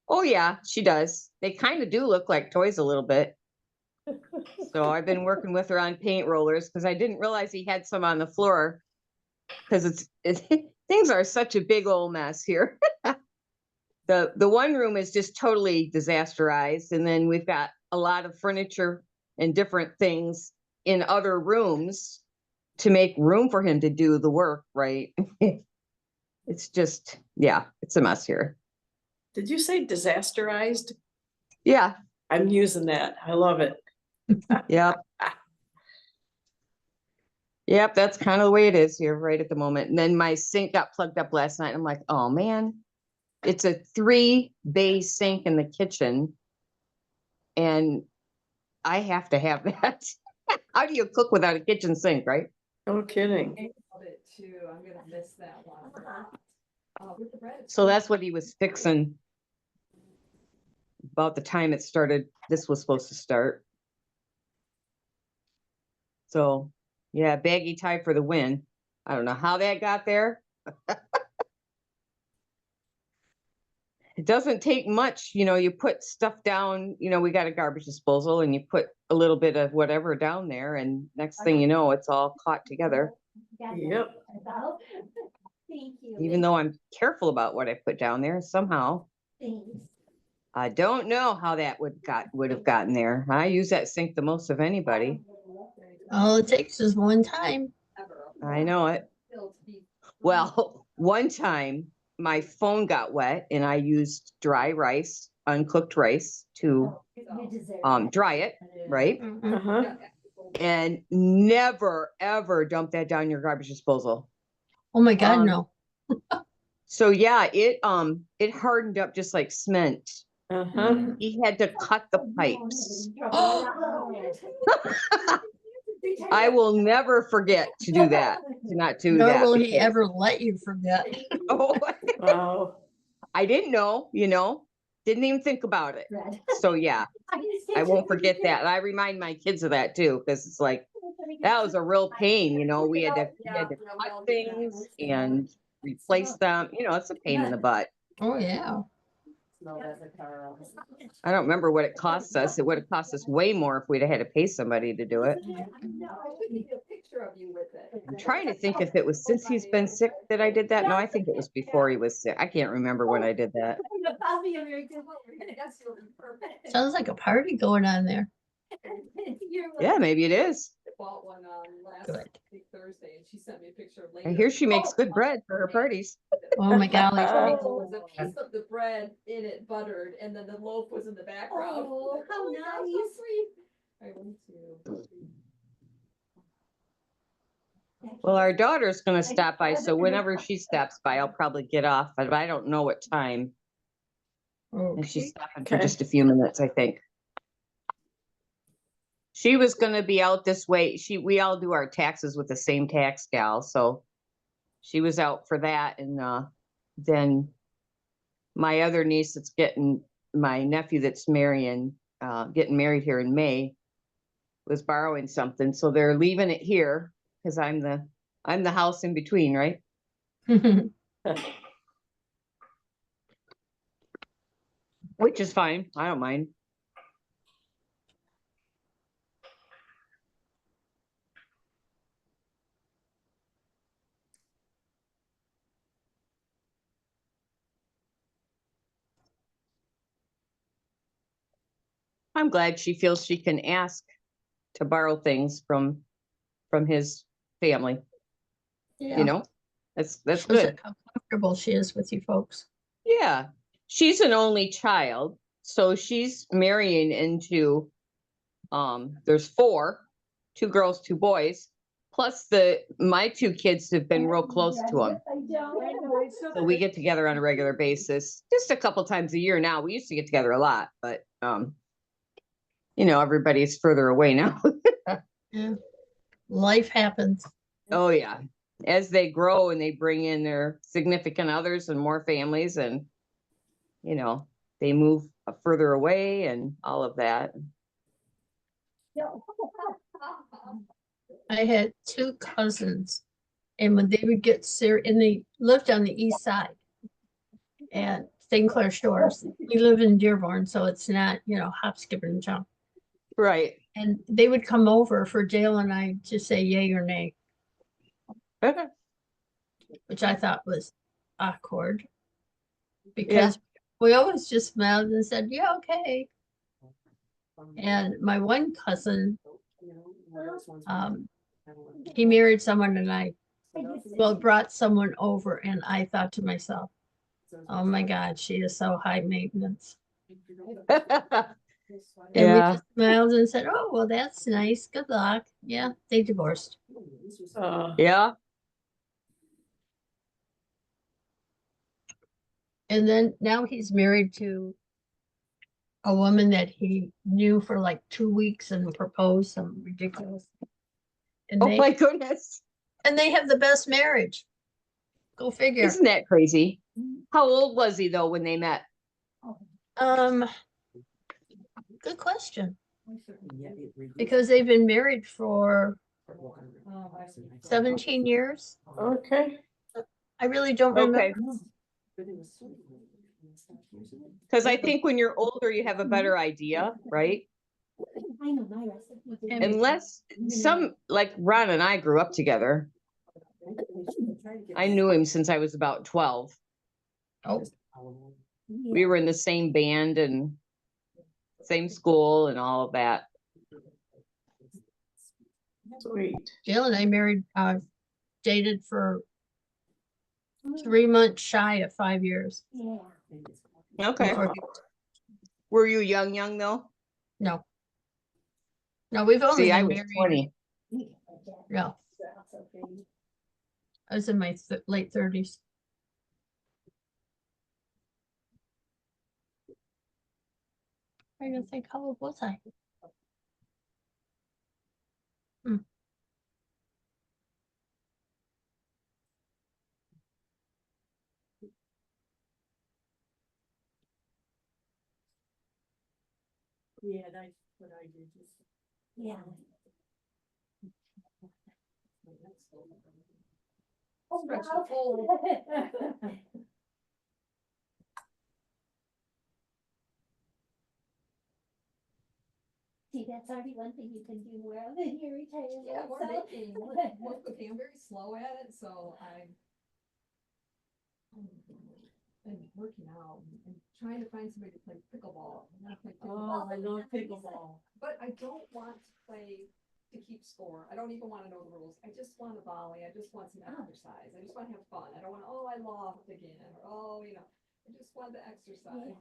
Oh yeah, she does. They kind of do look like toys a little bit. So I've been working with her on paint rollers because I didn't realize he had some on the floor. Because it's things are such a big old mess here. The one room is just totally disasterized, and then we've got a lot of furniture and different things in other rooms to make room for him to do the work, right? It's just, yeah, it's a mess here. Did you say disasterized? Yeah, I'm using that. I love it. yeah. Yep, that's kind of the way it is here right at the moment. And then my sink got plugged up last night. I'm like, oh man, it's a 3-bay sink in the kitchen. And I have to have that. How do you cook without a kitchen sink, right? No kidding. I love it too. I'm gonna miss that one. With the bread, it's So good. that's what he was fixing. About the time it started, this was supposed to start. So, yeah, baggy tie for the win. I don't know how that got there. It doesn't take much, you put stuff down, we got a garbage disposal and you put a little bit of whatever down there and next thing you know, it's all caught together. Yep. Thank you. Even though I'm careful about what I put down there, somehow Thanks. I don't know how that would have gotten there. I use that sink the most of anybody. All it takes is one time. I know it. Well, one time my phone got wet and I used dry rice, uncooked rice to You deserve dry it, right? Mhm. Uh-huh. And never ever dump that down your garbage disposal. Oh my God, Um, no. So yeah, it hardened up just like cement. Uh-huh. He had to cut the pipes. I will never forget to do that, to not do Nor that. will he because- ever let you forget. Oh, Wow. I didn't know, didn't even think about it. So yeah, I won't forget that. And I remind my kids of that too, because it's like, that was a real pain, we had to cut things and replace them. It's a pain in the butt. Oh, yeah. I don't remember what it cost us. It would have cost us way more if we'd have had to pay somebody to do it. I'm trying to think if it was since he's been sick that I did that. No, I think it was before he was sick. I can't remember when I did that. Sounds like a party going on there. Yeah, maybe it is. Bought one last Good. week Thursday, and she sent me a picture of I later. hear she makes good bread for her parties. Oh my golly. It was a piece of the bread in it buttered, and then the loaf was in the background. Oh, how my God, so nice. sweet. All right, 1, 2, 3. Well, our daughter's gonna stop by, so whenever she stops by, I'll probably get off, but I don't know what time. And she's Okay. stopping for Okay. just a few minutes, I think. She was gonna be out this way. We all do our taxes with the same tax gal, so she was out for that, and then my other niece my nephew that's getting married here in May, was borrowing something, so they're leaving it here because I'm the house in between, right? Which is fine. I don't mind. I'm glad she feels she can ask to borrow things from his family, Yeah. That's Shows good. how comfortable she is with you folks. Yeah, she's an only child, so she's marrying into, there's 4, 2 girls, 2 boys, plus my 2 kids have been real close to him. So we get together on a regular basis, just a couple times a year now. We used to get together a lot, but, everybody's further away now. Yeah. Life happens. Oh, yeah. As they grow and they bring in their significant others and more families and, they move further away and all of that. I had 2 cousins, and when they would get serious, and they lived on the east side at St. Clair Shores. We live in Dearborn, so it's not, hop, skip, and jump. Right. And they would come over for Dale and I to say yay or nay. which I thought was awkward. Because we always just smiled and said, yeah, okay. And my one cousin, he married someone and brought someone over, and I thought to myself, oh my God, she is so high maintenance. And we Yeah. just smiled and said, oh, well, that's nice. Good luck. Yeah, they divorced. Yeah. And then now he's married to a woman that he knew for like 2 weeks and proposed some ridiculous. And Oh they my goodness. have the best marriage. Go figure. Isn't that crazy? How old was he though when they met? Good question. Because they've been married for 17 years. Okay. I really don't Okay. remember. Because I think when you're older, you have a better idea, right? Unless some, like Ron and I grew up together. I knew him since I was about 12. Oh, We were in the same band and same school and all of that. Sweet. Jill and I dated for 3 months shy of 5 years. Okay. Before Were you young though? No. No, we've only See, I been was married. 20. No, I was in my late 30s. Trying to think, how old was I? Yeah, that's what I did. Yeah. Oh, wow. See, that's already one thing you can do well in your retirement. Yeah, we're so. making, most of I'm very slow at it, so I'm been working out and trying to find somebody to play pickleball. I play pickleball. Oh, I love pickleball. But I don't want to play to keep score. I don't even want to know the rules. I just want to volley. I just want some exercise. I just want to have fun. I don't want to, oh, I lost again, or oh, I just want to exercise.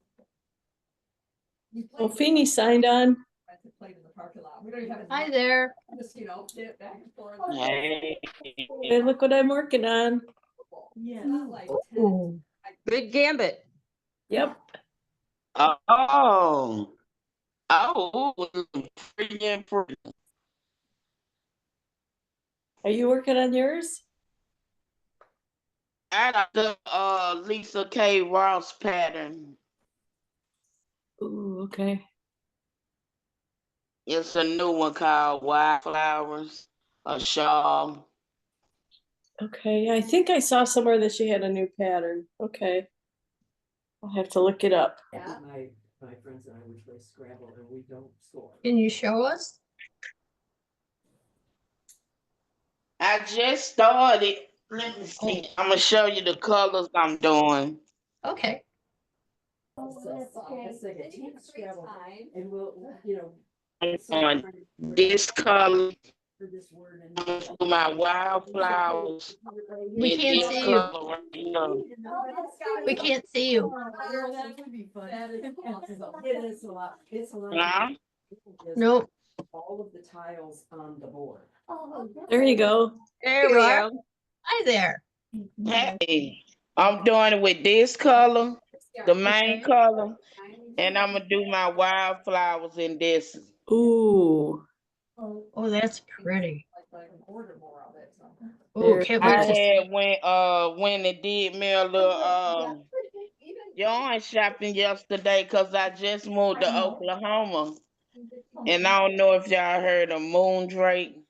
Well, Feeny signed on. To play in the parking lot. We don't even have a Hi there. just, get back and forth. Hey, look what I'm working on. Yeah. Not like Ooh. Big gambit. Yep. Oh, pretty. Are you working on yours? I got the Lisa K. Ross pattern. Ooh, okay. It's a new one called Wildflowers, a shawl. Okay, I think I saw somewhere that she had a new pattern. Okay. I'll have to look it up. Yeah. My friends and I would play Scrabble and we don't score. Can you show us? I just started. Let me see. I'm gonna show you the colors I'm doing. Okay. It's like a team Scrabble and we'll, On this color, for this word I'm gonna do my wildflowers. We and can't this see you. color right here. We can't see you. that would be fun. It is a lot. It's a lot. Huh? Nope. All of the tiles on the board. There you go. There You we are. go. Hi there. Hey, I'm doing it with this color, the main Okay. color, and I'm gonna do my wildflowers in this. Ooh. Oh, that's pretty. Like order more of it. So. Oh, There- can't I wait to see. had when they did me a little yarn shopping yesterday because I just moved to Oklahoma. And I don't know if y'all heard of Moondrake.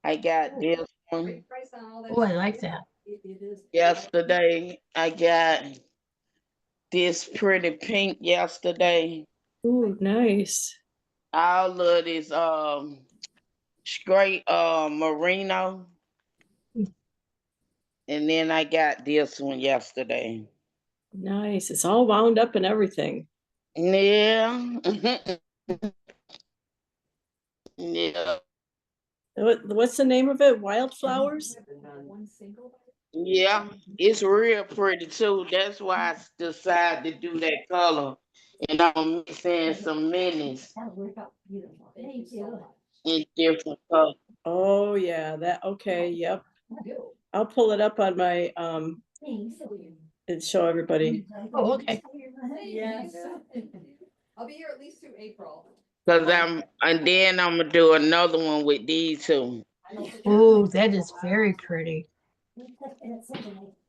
I got this one. Great price on all that Oh, I stuff. like that. It is. Yesterday, I got this pretty pink yesterday. Ooh, nice. All of this straight merino. And then I got this one yesterday. Nice. It's all wound up and everything. Yeah. Yeah. What's the name of it? Wildflowers? One single. Yeah. It's real pretty too. That's why I decided to do that color. And I'm mixing some minis That'll work out beautiful. Thank you so much. in different colors. Oh, yeah, that, okay, yep. I do. I'll pull it up on my, Thanks. and show everybody. Oh, okay. Yes. I'll be here at least through April. And then I'm gonna do another one with these two. Oh, that is very pretty.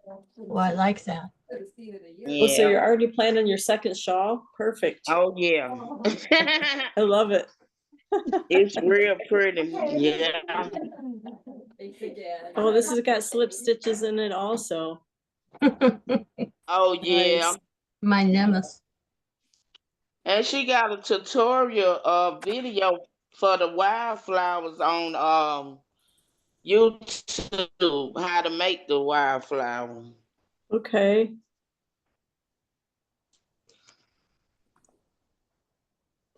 Oh, I like that. Could've seen it a year Oh, so Yeah. you're already planning your second shawl? Perfect. Oh yeah. I love it. It's real pretty. Yeah. Thanks again. Oh, this has got slip stitches in it also. Oh yeah. Nice. My nemesis. And she got a tutorial video for the wildflowers on YouTube, how to make the wildflower. Okay.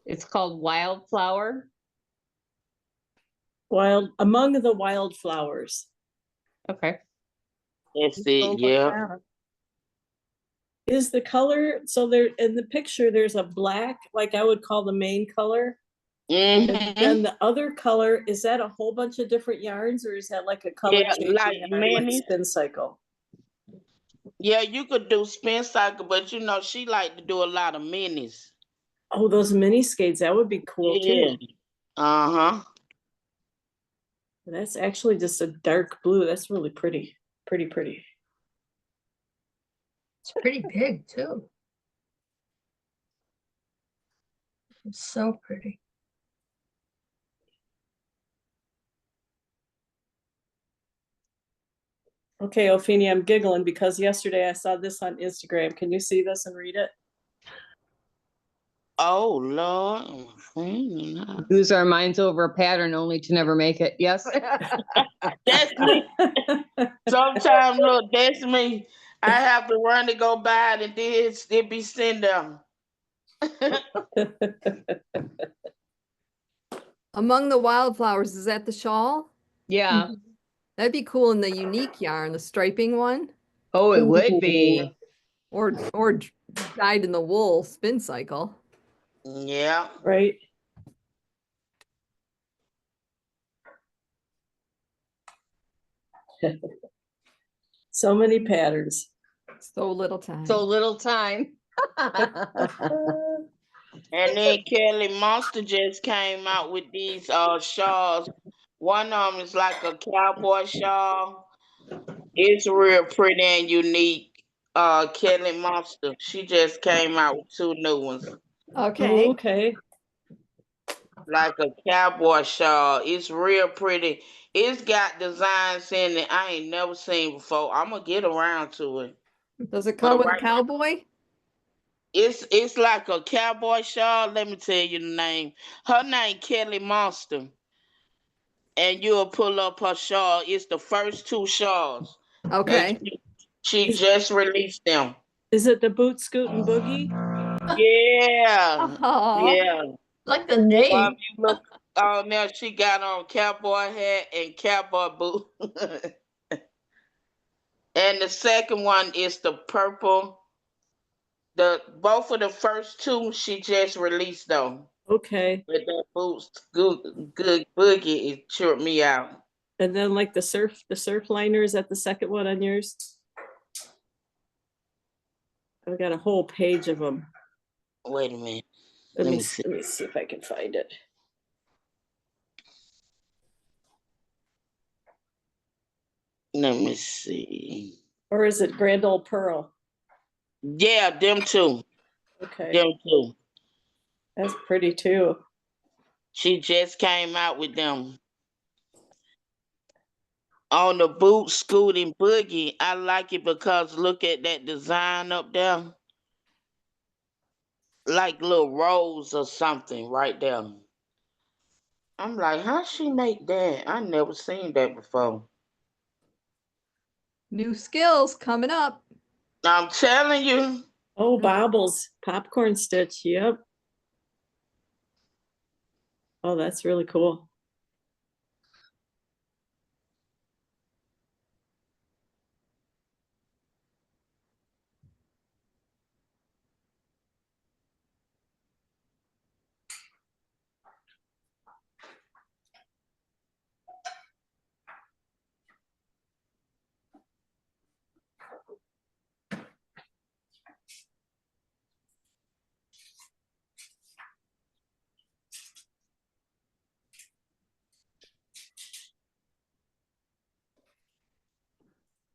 It's called Wildflower. Among the wildflowers. Okay. That's Go it, look yeah. that up. Is the color, so there in the picture, there's a black, like I would call the main color. And Mm-hmm. then the other color, is that a whole bunch of different yarns or is that like a color Yeah, changing like yarn, like minis. spin cycle? Yeah, you could do spin cycle, but you know, she like to do a lot of minis. Oh, those mini skates, that would be cool Yeah. too. Uh-huh. That's actually just a dark blue. That's really pretty. Pretty. It's pretty big too. It's so pretty. Okay, Ophelia, I'm giggling because yesterday I saw this on Instagram. Can you see this and read it? Oh Lord. Mm, Lose our minds over a pattern only to never make it. Yes. that's me. Sometimes, look, that's me. I have to run to go buy it and then it be sitting there. Among the wildflowers, is that the shawl? Yeah. That'd be cool in the unique yarn, the striping one, Oh, it would be. or dyed in the wool spin cycle. Yeah. Right? So many patterns. So little time. So little time. And then Kelly Monster just came out with these shawls. One of them is like a cowboy shawl. It's real pretty and unique. Kelly Monster. She just came out with 2 new ones. Okay. Okay. Like a cowboy shawl. It's real pretty. It's got designs in it I ain't never seen before. I'm gonna get around to it. Does it come But with a right, cowboy? it's like a cowboy shawl. Let me tell you the name. Her name Kelly Monster. And you'll pull up her shawl. It's the first 2 shawls. Okay. She just released them. Is it the boot scoot and boogie? Yeah. Aw. Yeah. Like the name. You look on there, she got on cowboy hat and cowboy boot. And the second one is the purple. Both of the first 2 she just released though. Okay. But that boots good boogie, it tripped me out. And then like the surf liner, is that the second one on yours? I've got a whole page of them. Wait a minute. Let me see. see if I can find it. Let me see. Or is it Grand Old Pearl? Yeah, them 2. Okay. Them 2. That's pretty too. She just came out with them. On the boot scooting boogie, I like it because look at that design up there. Like little rolls or something right there. I'm like, how she make that? I never seen that before. New skills coming up. I'm telling you. Oh, bobbles, popcorn stitch, yep. Oh, that's really cool.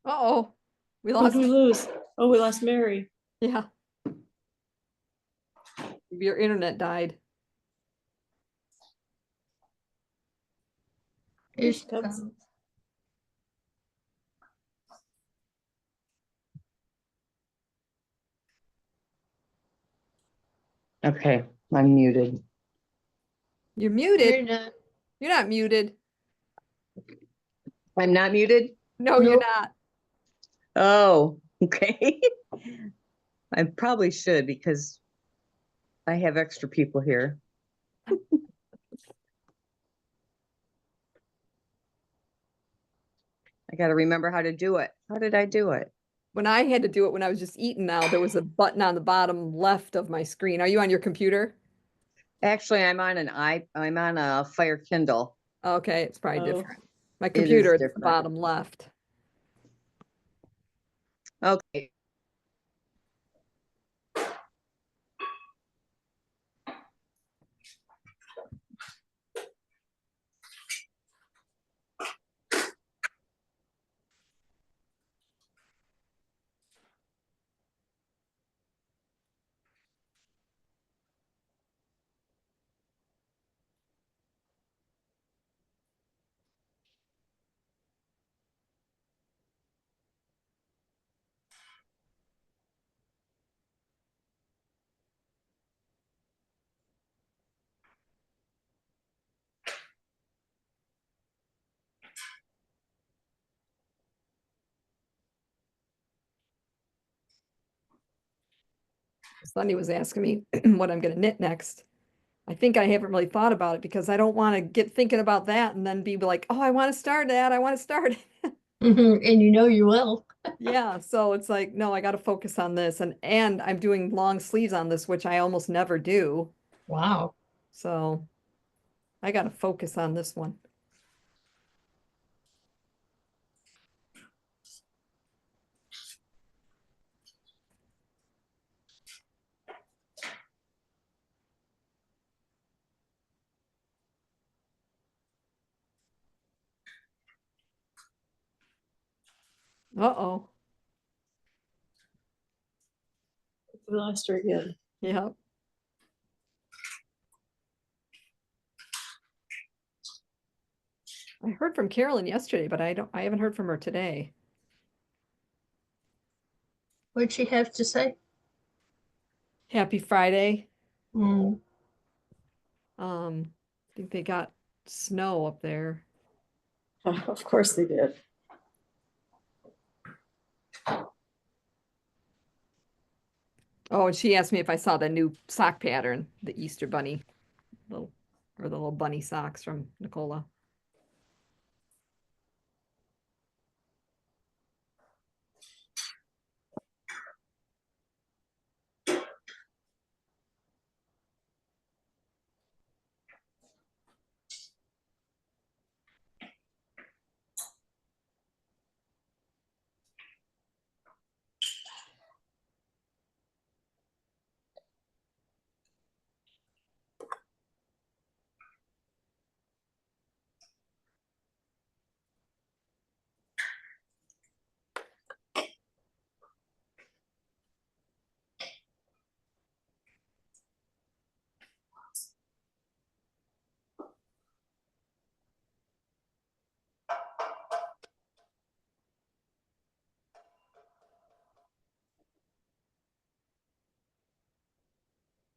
Uh-oh, we Who'd lost, we lose? Oh, we lost Mary. yeah. Your internet died. Here she Comes. comes. Okay, I'm muted. You're You're muted. not. You're not muted. I'm not muted? No, you're Nope. not. Oh, okay. I probably should because I have extra people here. I gotta remember how to do it. How did I do it? When I had to do it when I was just eating now, there was a button on the bottom left of my screen. Are you on your computer? Actually, I'm on a Fire Kindle. Okay, it's probably Oh. different. My It is computer, it's the different. bottom left. Okay. Sunny was asking me what I'm gonna knit next. I think I haven't really thought about it because I don't want to get thinking about that and then be like, oh, I want to start that. I want to start it. And you know you will. Yeah, so it's like, no, I got to focus on this, and I'm doing long sleeves on this, which I almost never do. Wow. So I got to focus on this one. Uh-oh. We lost her again. Yep. I heard from Carolyn yesterday, but I haven't heard from her today. What'd she have to say? Happy Friday. Mm. I think they got snow up there. Of course they did. Oh, and she asked me if I saw the new sock pattern, the Easter bunny, little, or the little bunny socks from Nicola.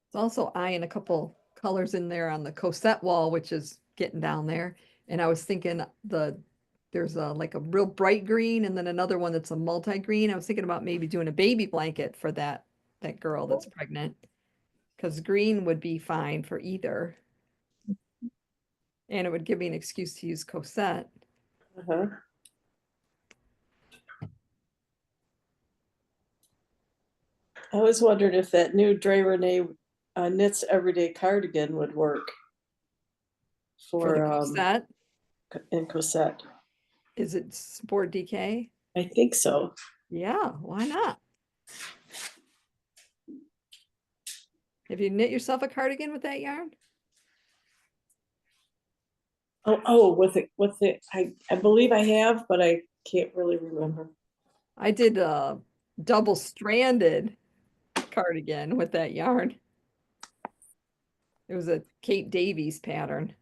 It's also eyeing a couple colors in there on the Cosette wall, which is getting down there. And I was thinking the there's a like a real bright green and then another one that's a multi-green. I was thinking about maybe doing a baby blanket for that girl that's pregnant. Because green would be fine for either. And it would give me an excuse to use Cosette. Uh-huh. I always wondered if that new Dre Renee knits everyday cardigan would work For the for Cosette, in Cosette. is it sport DK? I think so. Yeah, why not? Have you knit yourself a cardigan with that yarn? With it, I believe I have, but I can't really remember. I did a double stranded cardigan with that yarn. It was a Kate Davies pattern.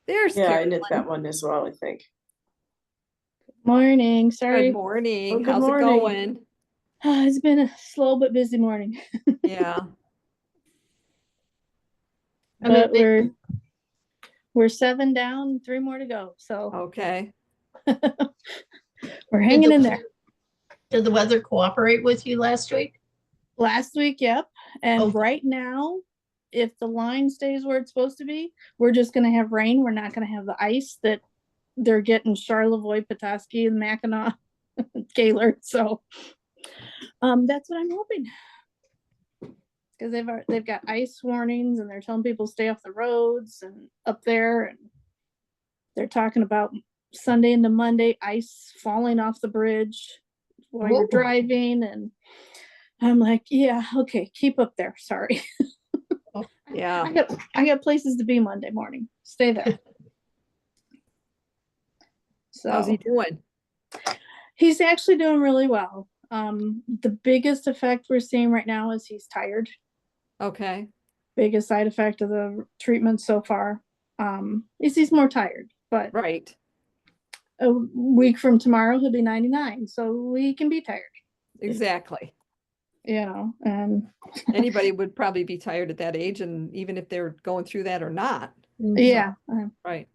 There's Yeah, I Carolyn. knit that one as well, I think. Morning, Good sorry. morning. good How's it morning. going? It's been a slow but busy morning, Yeah. I mean, but we're 7 down, 3 more to go. So Okay. we're hanging in there. did the weather cooperate with you last week? Last week, yep. And Okay. right now, if the line stays where it's supposed to be, we're just gonna have rain. We're not gonna have the ice that they're getting Charlevoix, Petoskey, and Mackinac, Gaylord. So that's what I'm hoping. Because they've got ice warnings and they're telling people stay off the roads and up there, and they're talking about Sunday into Monday ice falling off the bridge while you're Ooh. driving, and I'm like, yeah, okay, keep up there. Sorry. Yeah. I got places to be Monday morning. Stay there. How's he So doing? he's actually doing really well. The biggest effect we're seeing right now is he's tired. Okay. Biggest side effect of the treatment so far is he's more tired. But Right. a week from tomorrow he'll be 99, so we can be tired, Exactly. and Anybody would probably be tired at that age, and even if they're going through that or not. yeah, Right.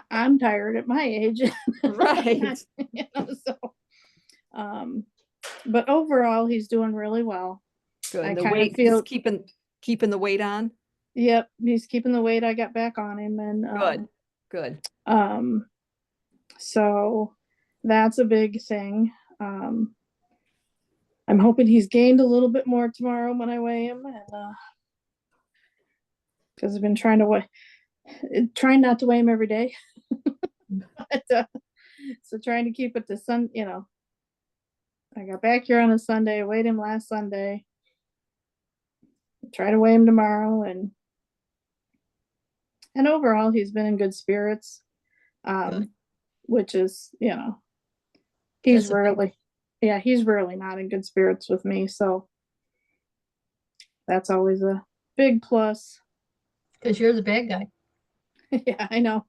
I'm tired at my age. Right. So but overall he's doing really well. Good. I And the kinda weight, feel- he's keeping the weight on. Yep, he's keeping the weight I got back on him, and Good. Good. so that's a big thing. I'm hoping he's gained a little bit more tomorrow when I weigh him, and because I've been trying not to weigh him every day. But, so trying to keep it to I got back here on a Sunday, weighed him last Sunday. Try to weigh him tomorrow, and overall he's been in good spirits. Good. Which is, That's a big- he's rarely not in good spirits with me, so that's always a big plus. Because you're the bad guy. Yeah, I know.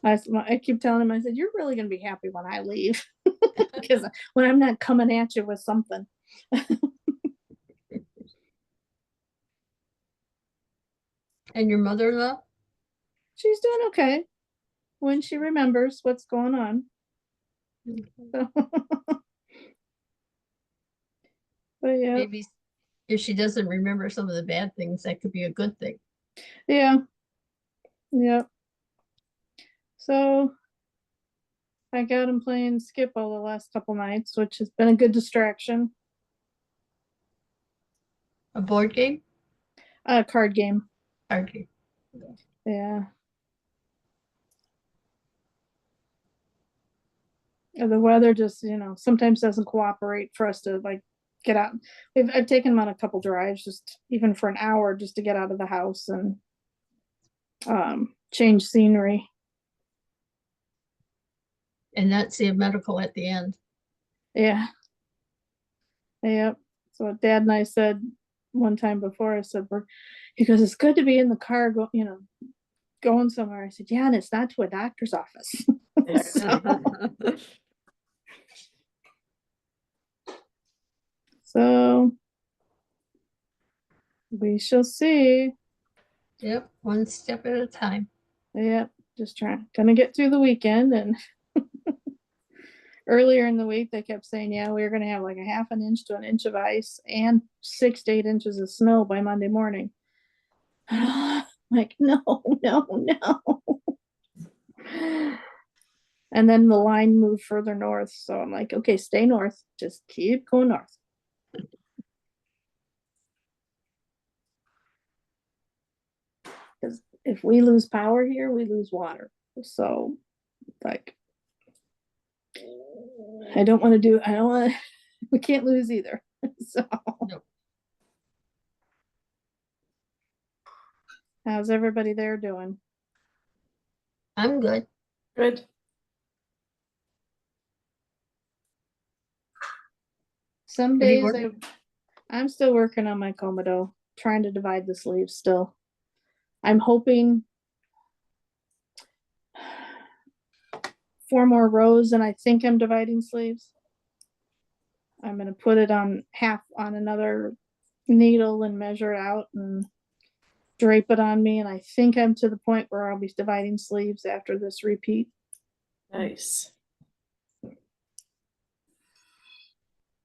I keep telling him, I said, you're really gonna be happy when I leave, because when I'm not coming at you with something. And your mother-in-law? She's doing okay when she remembers what's going on. But yeah, Maybe if she doesn't remember some of the bad things, that could be a good thing. yeah. So I got him playing Skippo the last couple nights, which has been a good distraction. A board game? Card game. Card game. Yeah. The weather just, sometimes doesn't cooperate for us to get out. I've taken him on a couple drives, just even for an hour, just to get out of the house and change scenery. And not see a medical at the end. Yeah. Yep. So what Dad and I said one time before, he goes, it's good to be in the car, going somewhere. I said, yeah, and it's not to a doctor's office. So we shall see. Yep, one step at a time. Yep. just gonna get through the weekend. And earlier in the week, they kept saying, yeah, we were gonna have like a half an inch to an inch of ice and 6 to 8 inches of snow by Monday morning. Like, no, no, no. And then the line moved further north. So I'm like, okay, stay north. Just keep going north. Because if we lose power here, we lose water. So, like, I don't want to, we can't lose either. So, Nope. how's everybody there doing? I'm good. Good. Some What are you days working- I'm still working on my Comodo, trying to divide the sleeves still. I'm hoping 4 more rows, and I think I'm dividing sleeves. I'm gonna put it on half on another needle and measure it out and drape it on me. And I think I'm to the point where I'll be dividing sleeves after this repeat. Nice.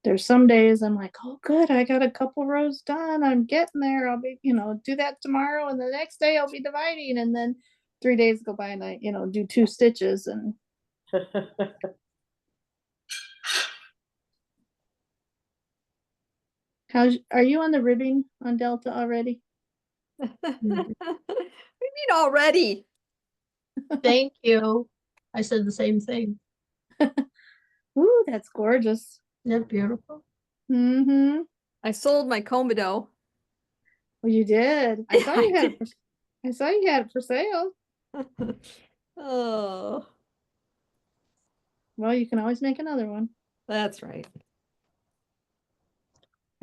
There's some days I'm like, oh, good, I got a couple rows done. I'm getting there. I'll be, do that tomorrow. And the next day I'll be dividing. And then 3 days go by and I, do 2 stitches. And are you on the ribbing on Delta already? What do you mean already? Thank you. I said the same thing. Ooh, that's gorgeous. Isn't that beautiful? Mm-hmm. I sold my Comodo. Well, you did. I Yeah, saw I you had it. I saw you had it for sale. Oh, Well, you can always make another one. that's right.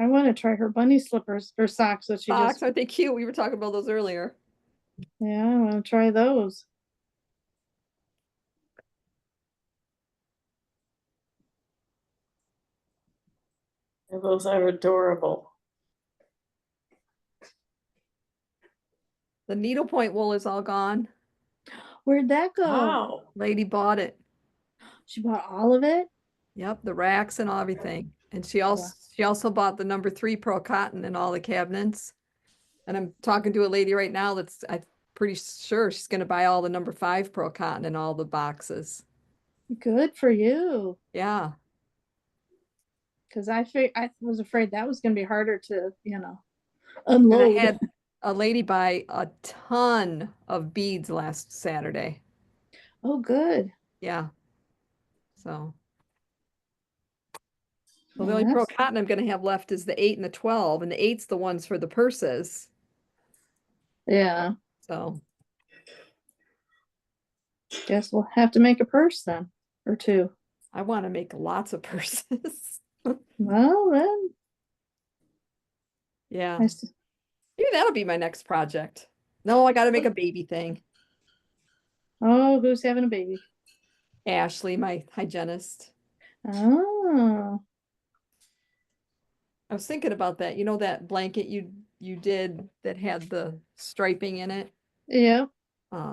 I want to try her bunny slippers or socks that she Socks, just. aren't they cute? We were talking about those earlier. Yeah, I want to try those. Those are adorable. The needlepoint wool is all gone. Where'd that go? Wow. Lady bought it. She bought all of it? Yep, the racks and everything. And she also bought the number 3 pearl cotton and all the cabinets. And I'm talking to a lady right now I'm pretty sure she's gonna buy all the number 5 pearl cotton and all the boxes. Good for you. Yeah. Because I was afraid that was going to be harder to, And I unload. had a lady buy a ton of beads last Saturday. Oh, good. Yeah. So the Yeah, only pearl that's- cotton I'm gonna have left is the 8 and the 12, and the 8's the ones for the purses. Yeah. So Guess we'll have to make a purse then, or 2. I want to make lots of purses. Well, then. Yeah. I s- Maybe that'll be my next project. No, I got to make a baby thing. Oh, who's having a baby? Ashley, my hygienist. Oh. I was thinking about that. You know that blanket you did that had the striping in it? Yeah.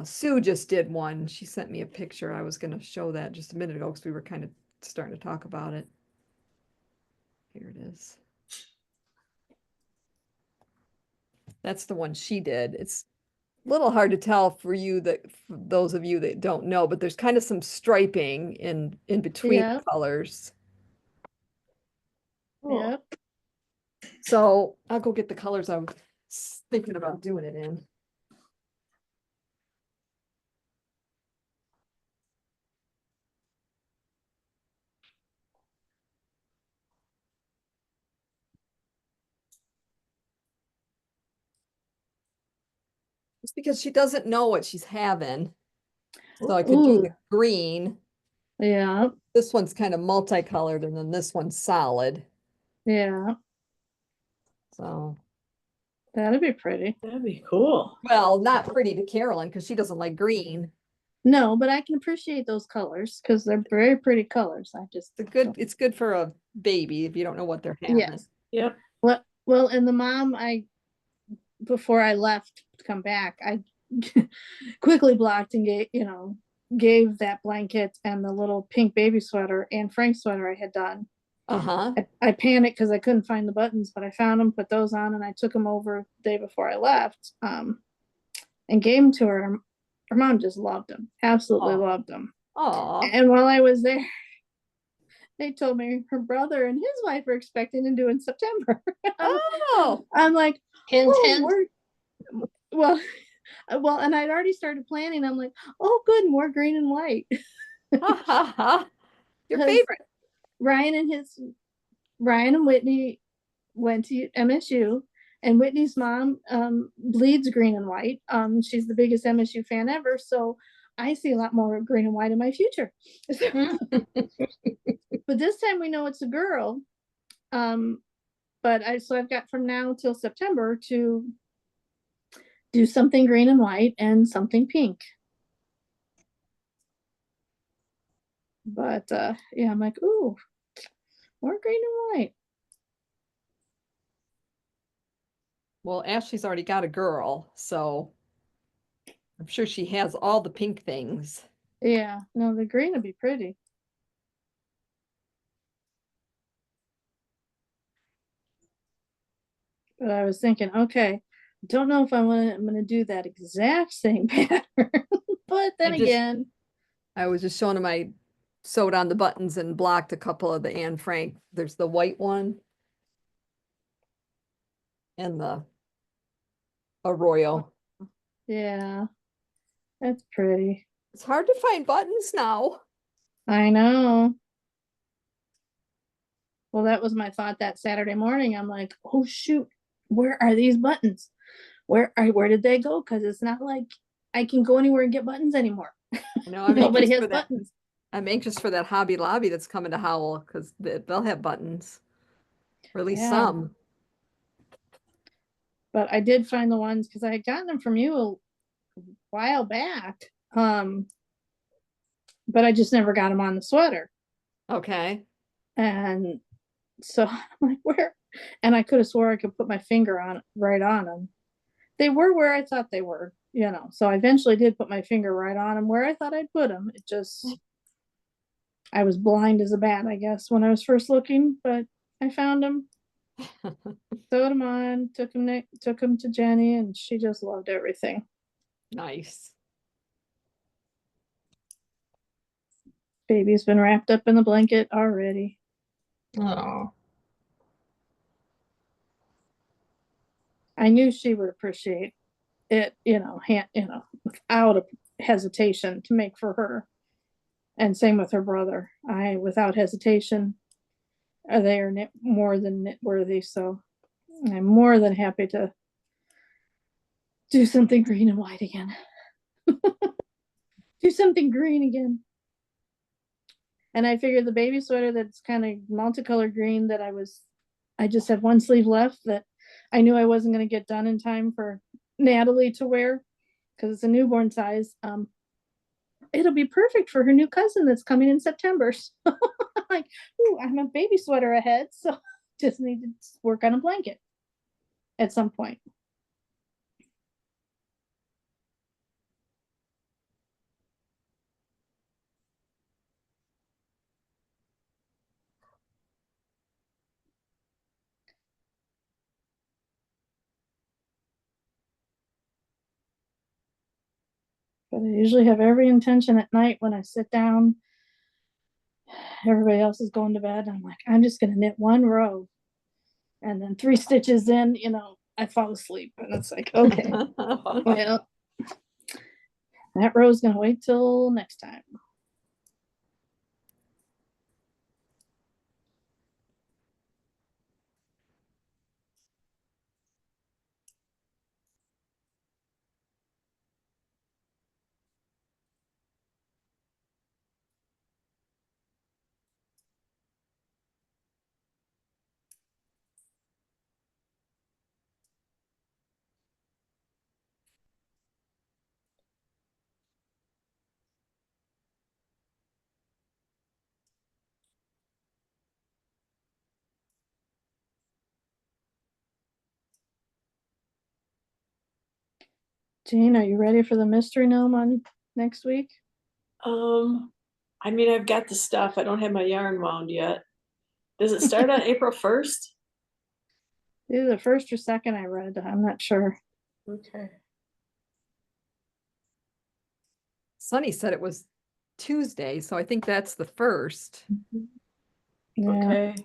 Sue just did one. She sent me a picture. I was going to show that just a minute ago because we were kind of starting to talk about it. Here it is. That's the one she did. It's a little hard to tell for those of you that don't know, but there's kind of some striping in between Yeah. colors. Cool. Yep. So I'll go get the colors I was thinking about doing it in. It's because she doesn't know what she's having. So I could do the Ooh. green. Yeah. This one's kind of multicolored and then this one's solid. Yeah. So, That'd be pretty. That'd be cool. well, not pretty to Carolyn because she doesn't like green. No, but I can appreciate those colors because they're very pretty colors. I just It's good for a baby if you don't know what they're having. Yes. Yep. Well, and the mom, before I left to come back, I quickly blocked and gave that blanket and the little pink baby sweater and Frank's sweater I had done. Uh-huh. I panicked because I couldn't find the buttons, but I found them, put those on, and I took them over the day before I left, and gave them to her. Her mom just loved them, absolutely Aw. loved them. Oh, And while I was there, they told me her brother and his wife are expecting to do in September. oh, I'm like, Hint, oh, hint. well, well, and I'd already started planning. I'm like, oh, good, more green and white. ha ha ha. Your 'Cause favorite. Ryan and Whitney went to MSU, and Whitney's mom bleeds green and white. She's the biggest MSU fan ever, so I see a lot more green and white in my future. But this time we know it's a girl. But I've got from now till September to do something green and white and something pink. But yeah, I'm like, ooh, more green and white. Well, Ashley's already got a girl, so I'm sure she has all the pink things. Yeah, no, the green would be pretty. But I was thinking, okay, don't know if I'm gonna do that exact same pattern. But then again, I was just showing him I sewed on the buttons and blocked a couple of the Anne Frank. There's the white one and the Arroyo. yeah, that's pretty. It's hard to find buttons now. I know. Well, that was my thought that Saturday morning. I'm like, oh shoot, where are these buttons? Where did they go? Because it's not like I can go anywhere and get buttons anymore. I know I'm Nobody anxious has for that. buttons. I'm anxious for that Hobby Lobby that's coming to Howell because they'll have buttons, or at least Yeah. some. But I did find the ones because I had gotten them from you a while back. But I just never got them on the sweater. Okay. And so I'm like, where? And I could have swore I could put my finger on right on them. They were where I thought they were, So I eventually did put my finger right on them where I thought I'd put them. It just, I was blind as a bat, I guess, when I was first looking, but I found them, sewed them on, took them to Jenny, and she just loved everything. Nice. Baby's been wrapped up in the blanket already. Oh, I knew she would appreciate it, without a hesitation to make for her. And same with her brother. Without hesitation, they are more than knit worthy. So I'm more than happy to do something green and white again. Do something green again. And I figured the baby sweater that's kind of multicolored green that I just had one sleeve left that I knew I wasn't going to get done in time for Natalie to wear because it's a newborn size. It'll be perfect for her new cousin that's coming in September. So I'm like, ooh, I'm a baby sweater ahead. So just need to work on a blanket at some point. But I usually have every intention at night when I sit down, everybody else is going to bed. I'm like, I'm just going to knit one row. And then 3 stitches in, I fall asleep. And it's like, okay, well, that row's going to wait till next time. Jane, are you ready for the mystery gnome on next week? I mean, I've got the stuff. I don't have my yarn wound yet. Does it start on April 1st? Either the first or second I read, I'm not sure. Okay. Sunny said it was Tuesday, so I think that's the first. Yeah, Okay.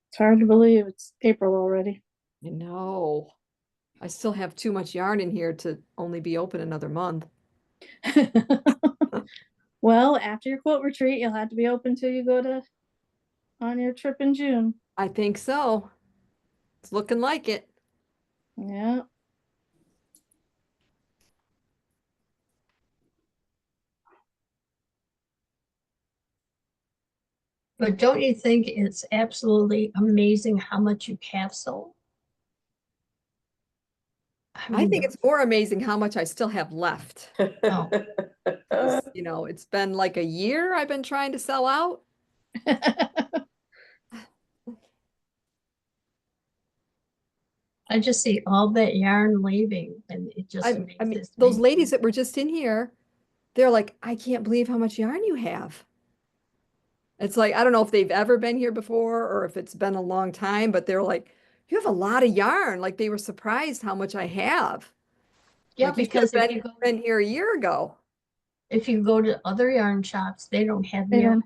it's hard to believe it's April already. I know. I still have too much yarn in here to only be open another month. Well, after your quilt retreat, you'll have to be open till you go on your trip in June. I think so. It's looking like it. Yeah. But don't you think it's absolutely amazing how much you have sold? I mean, think it's more amazing how much I still have left. Oh. You know, it's been like a year I've been trying to sell out. I just see all that yarn leaving and it just I mean, amazes those me. ladies that were just in here, they're like, I can't believe how much yarn you have. It's like, I don't know if they've ever been here before or if it's been a long time, but they're like, you have a lot of yarn. Like they were surprised how much I have. Yeah, Like, you should because have if you go, been here a year ago. if you go to other yarn shops, they don't have They nearly don't,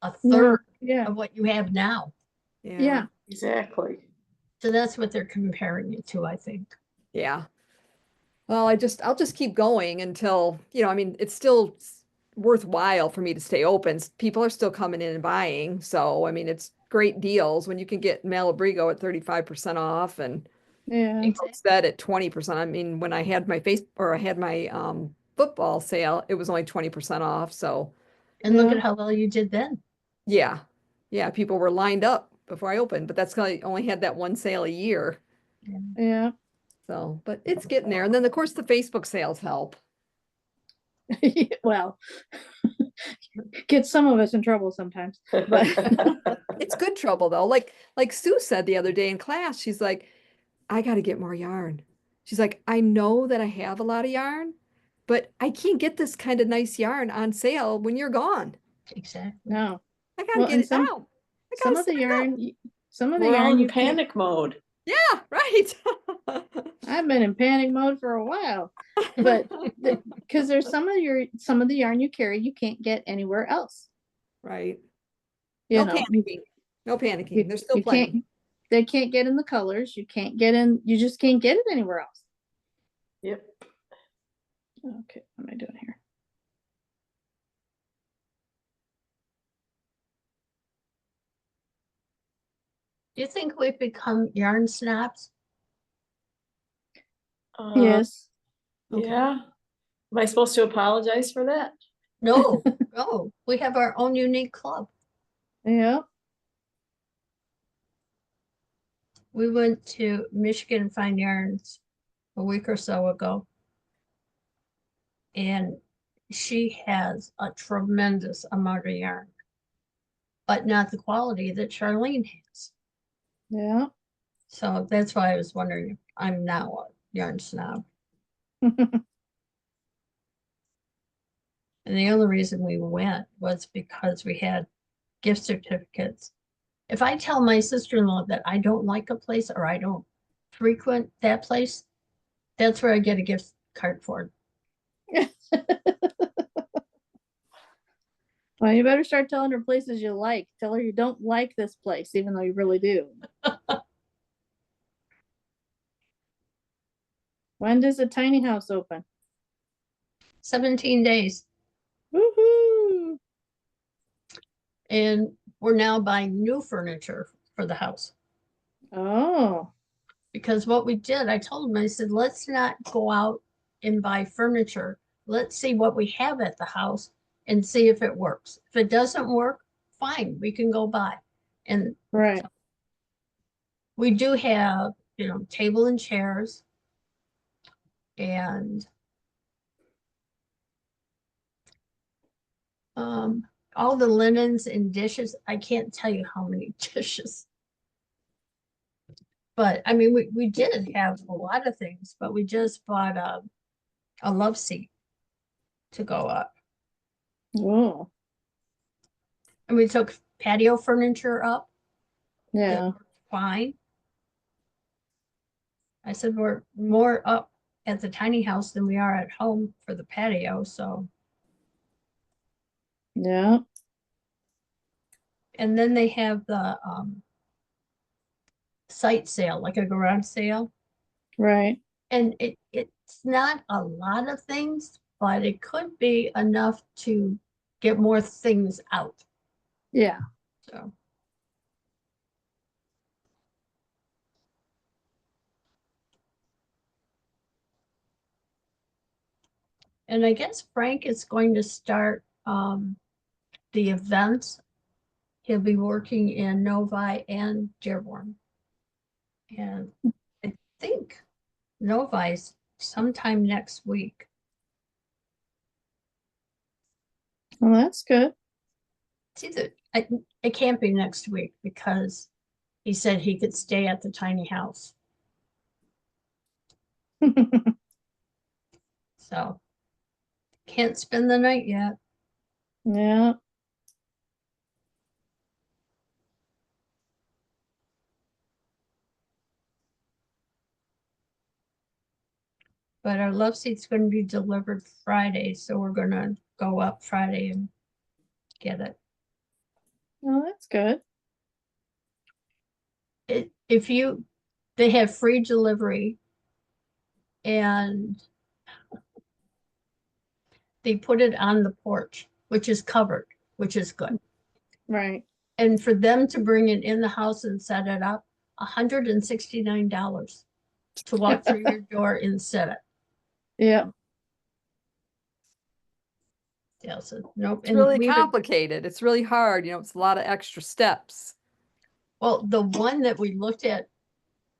a no, third yeah, of what you have now. yeah. Exactly. So that's what they're comparing it to, I think. Yeah. Well, I'll just keep going until, you know, I mean, it's still worthwhile for me to stay open. People are still coming in and buying. So, I mean, it's great deals when you can get Malabrigo at 35% off and Yeah. Exactly. Homestead at 20%. I mean, when I had my I had my football sale, it was only 20% off. So, And look Yeah. at how well you did then. yeah. Yeah, people were lined up before I opened, but that's 'cause I only had that one sale a year. Yeah. So, but it's getting there. And then of course the Facebook sales help. Well, get some of us in trouble sometimes, but It's good trouble though. Like Sue said the other day in class, she's like, I got to get more yarn. She's like, I know that I have a lot of yarn, but I can't get this kind of nice yarn on sale when you're gone. Exactly. no. I gotta Well, get and it now. I some gotta of the stock up. yarn, some of the We're all yarn in you can't. panic mode. Yeah, right. I've been in panic mode for a while, but because there's some of the yarn you carry you can't get anywhere else. Right. You No know, panicking. No panicking. There's still you plenty. can't. They can't get in the colors. You can't get in. You just can't get it anywhere else. Yep. Okay, what am I doing here? Do you think we've become yarn snobs? Yes. Okay. Yeah. Am I supposed to apologize for that? No, no. We have our own unique club. Yeah. We went to Michigan Fine Yarns a week or so ago. And she has a tremendous amount of yarn, but not the quality that Charlene has. Yeah. So that's why I was wondering if I'm now a yarn snob. And the only reason we went was because we had gift certificates. If I tell my sister-in-law that I don't like a place or I don't frequent that place, that's where I get a gift card for. Well, you better start telling her places you like. Tell her you don't like this place, even though you really do. When does the tiny house open? 17 days. Woohoo! And we're now buying new furniture for the house. Oh. Because what we did, I told him, I said, let's not go out and buy furniture. Let's see what we have at the house and see if it works. If it doesn't work, fine, we can go buy. And Right. we do have, table and chairs and all the linens and dishes. I can't tell you how many dishes. But I mean, we did have a lot of things, but we just bought a love seat to go up. Oh, And we took patio furniture up. yeah. Fine. I said, we're more up at the tiny house than we are at home for the patio, so. Yeah. And then they have the site sale, like a garage sale. Right. And it's not a lot of things, but it could be enough to get more things out. Yeah. So. And I guess Frank is going to start the events. He'll be working in Novi and Dearborn. And I think Novi's sometime next week. Well, that's good. It's either, it can't be next week because he said he could stay at the tiny house. So can't spend the night yet. Yeah. But our love seat's going to be delivered Friday, so we're going to go up Friday and get it. Well, that's good. If you, they have free delivery and they put it on the porch, which is covered, which is good. Right. And for them to bring it in the house and set it up, $169 to walk through your door and set it. Yeah. Yeah, so nope. It's And really we would, complicated. It's really hard, it's a lot of extra steps. well, the one that we looked at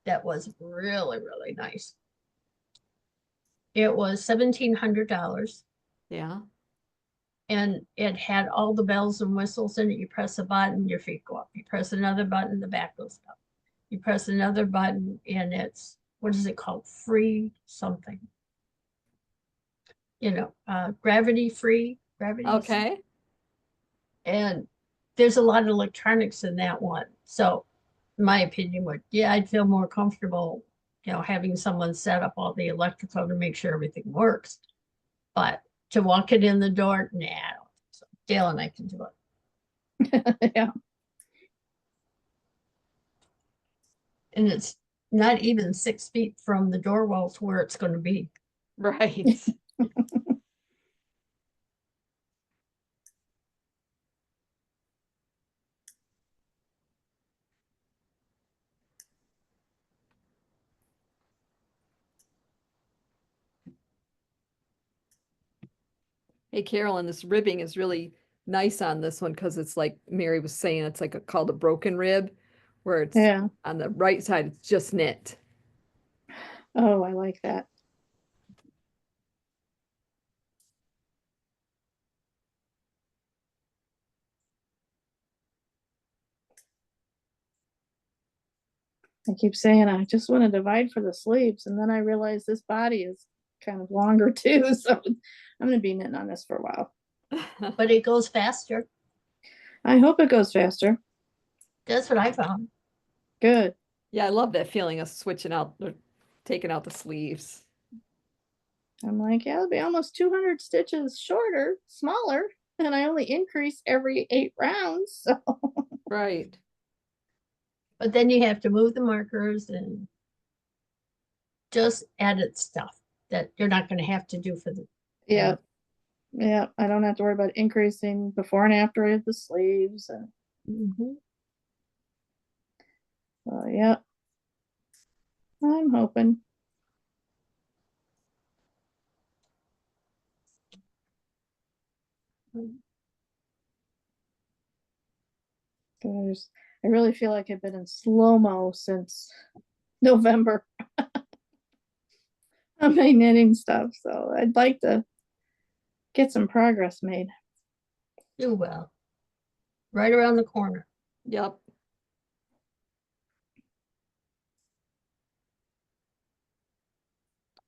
that was really, really nice. It was $1,700 Yeah. and it had all the bells and whistles in it. You press a button, your feet go up. You press another button, the back goes up. You press another button and it's, what is it called? Free something. Gravity free, gravity. Okay. And there's a lot of electronics in that one. So my opinion would, yeah, I'd feel more comfortable, having someone set up all the electrical to make sure everything works. But to walk it in the door, nah, I don't think so. Dale and I can do it. Yeah. And it's not even 6 feet from the door wall to where it's going to be. Right. Hey, Carolyn, this ribbing is really nice on this one because it's like Mary was saying, it's like called a broken rib, where it's Yeah. on the right side, it's just knit. Oh, I like that. I keep saying I just want to divide for the sleeves, and then I realize this body is kind of longer too, so I'm going to be knitting on this for a while. But it goes faster. I hope it goes faster. That's what I found. Good. Yeah, I love that feeling of switching out, or taking out the sleeves. I'm like, yeah, it'll be almost 200 stitches shorter, smaller, and I only increase every 8 rounds. So Right. But then you have to move the markers and just added stuff that you're not going to have to do for the. yeah, yeah, I don't have to worry about increasing before and after of the sleeves. And yeah, I'm hoping. Gosh, I really feel like I've been in slow-mo since November on my knitting stuff. So I'd like to get some progress made. Do well. Right around the corner. Yep.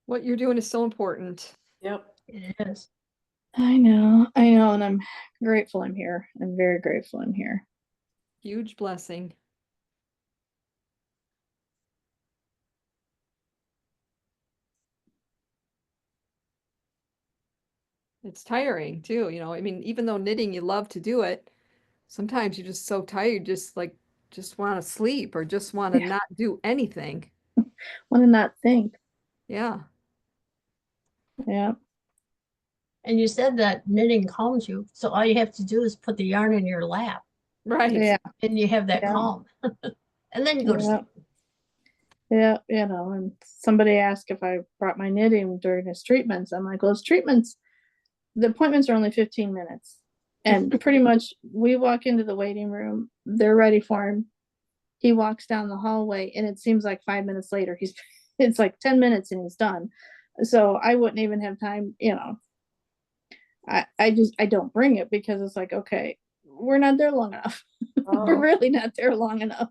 What you're doing is so important. Yep. It is. I know, and I'm grateful I'm here. I'm very grateful I'm here. Huge blessing. It's tiring too, you know. I mean, even though knitting, you love to do it, sometimes you're just so tired, just want to sleep or just want to Yeah. not do anything. Want to not think. Yeah. Yeah. And you said that knitting calms you, so all you have to do is put the yarn in your lap Right. Yeah. and you have that Yeah. calm. And then you go to Yeah. sleep. Yeah. And somebody asked if I brought my knitting during his treatments. I'm like, well, his treatments, the appointments are only 15 minutes. And pretty much we walk into the waiting room, they're ready for him. He walks down the hallway and it seems like 5 minutes later, it's like 10 minutes and he's done. So I wouldn't even have time, I don't bring it because it's like, okay, we're not there long enough. We're Oh, really not there long enough.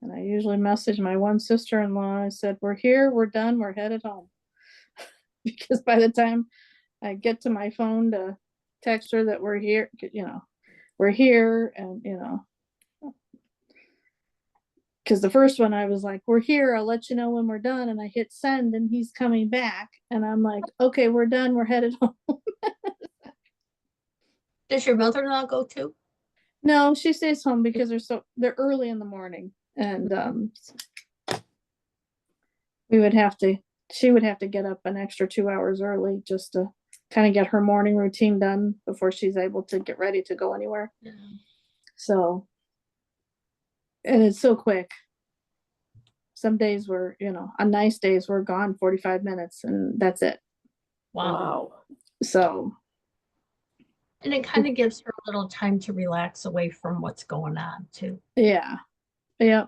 And I usually message my one sister-in-law. I said, we're here, we're done, we're headed home. Because by the time I get to my phone to text her that we're here, we're here and because the first one I was like, we're here, I'll let you know when we're done. And I hit send and he's coming back. And I'm like, okay, we're done, we're headed home. Does your mother-in-law go too? No, she stays home because they're early in the morning. And she would have to get up an extra 2 hours early just to kind of get her morning routine done before she's able to get ready to go anywhere. Yeah. So, and it's so quick. Some days on nice days we're gone 45 minutes and that's it. Wow. wow. So, And it kind of gives her a little time to relax away from what's going on too. yeah. Yeah.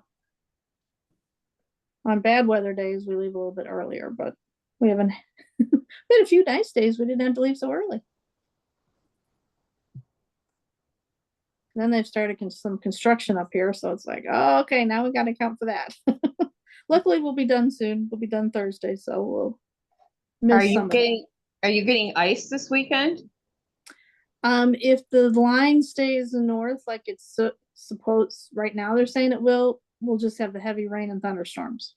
On bad weather days, we leave a little bit earlier, but we haven't we had a few nice days we didn't have to leave so early. Then they've started some construction up here, so it's like, oh, okay, now we got to account for that. Luckily, we'll be done soon. We'll be done Thursday, so we'll Are miss you some of that. getting ice this weekend? If the line stays north like it's supposed right now, they're saying it will. We'll just have the heavy rain and thunderstorms.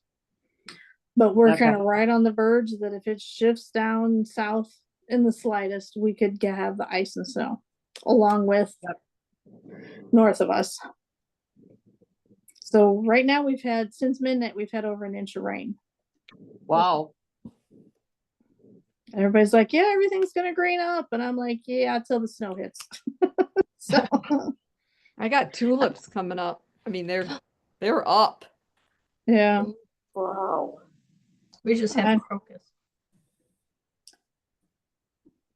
But we're Okay. kind of right on the verge that if it shifts down south in the slightest, we could have the ice and snow along with north of us. So right now since midnight, we've had over an inch of rain. Wow. Everybody's like, yeah, everything's gonna green up. And I'm like, yeah, till the snow hits. So I got tulips coming up. I mean, they're up. yeah. Wow. We just have I'm- crocus.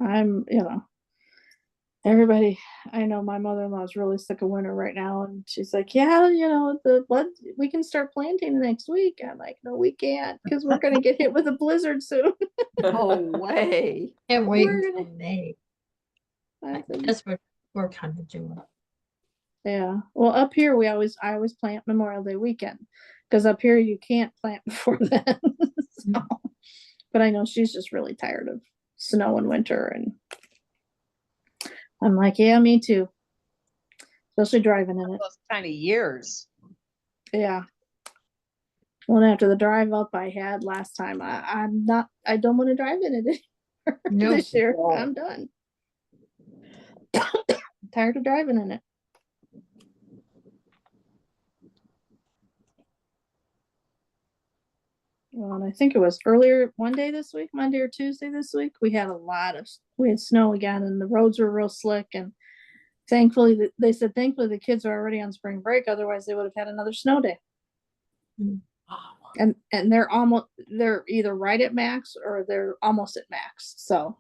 I'm, everybody, I know my mother-in-law is really sick of winter right now. And she's like, yeah, we can start planting next week. I'm like, no, we can't because we're going to get hit with a blizzard soon. No way. Can't wait We're until gonna- May. I said, That's what we're kind of doing. yeah. Well, up here, I always plant Memorial Day weekend because up here you can't plant before then. So, but I know she's just really tired of snow and winter. And I'm like, yeah, me too. Especially driving in it. Those kind of years. Yeah. Well, after the drive up I had last time, I don't want to drive in it anymore No. this year. No. I'm done. Tired of driving in it. Well, and I think it was earlier one day this week, Monday or Tuesday this week, we had snow again and the roads were real slick. And thankfully, they said, thankfully the kids are already on spring break. Otherwise they would have had another snow day. And they're either right at max or they're almost at max. So.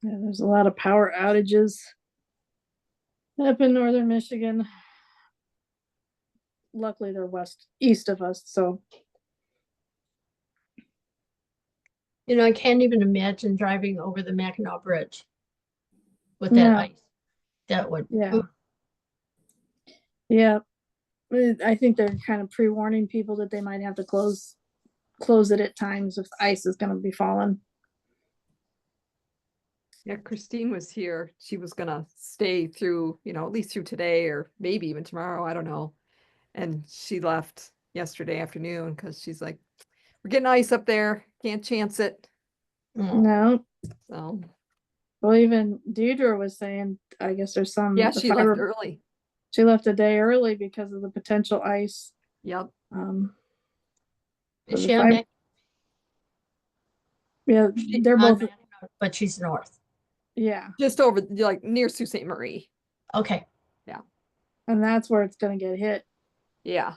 Yeah, there's a lot of power outages up in northern Michigan. Luckily, they're east of us, so You know, I can't even imagine driving over the Mackinac Bridge with that No. ice. That would, yeah. Yeah, I think they're kind of pre-warning people that they might have to close it at times if the ice is going to be falling. Yeah, Christine was here. She was gonna stay through, at least through today or maybe even tomorrow. I don't know. And she left yesterday afternoon because she's like, we're getting ice up there. Can't chance it. oh, No, So well, even Deidre was saying, I guess there's some. yeah, the she left fire- early. She left a day early because of the potential ice. Yep. is the she on fire- Mackinac? Yeah, they're On both. Mackinac, but she's north. Yeah, Just over like near Sault Ste. Marie. Okay. and that's where it's going to get hit. Yeah.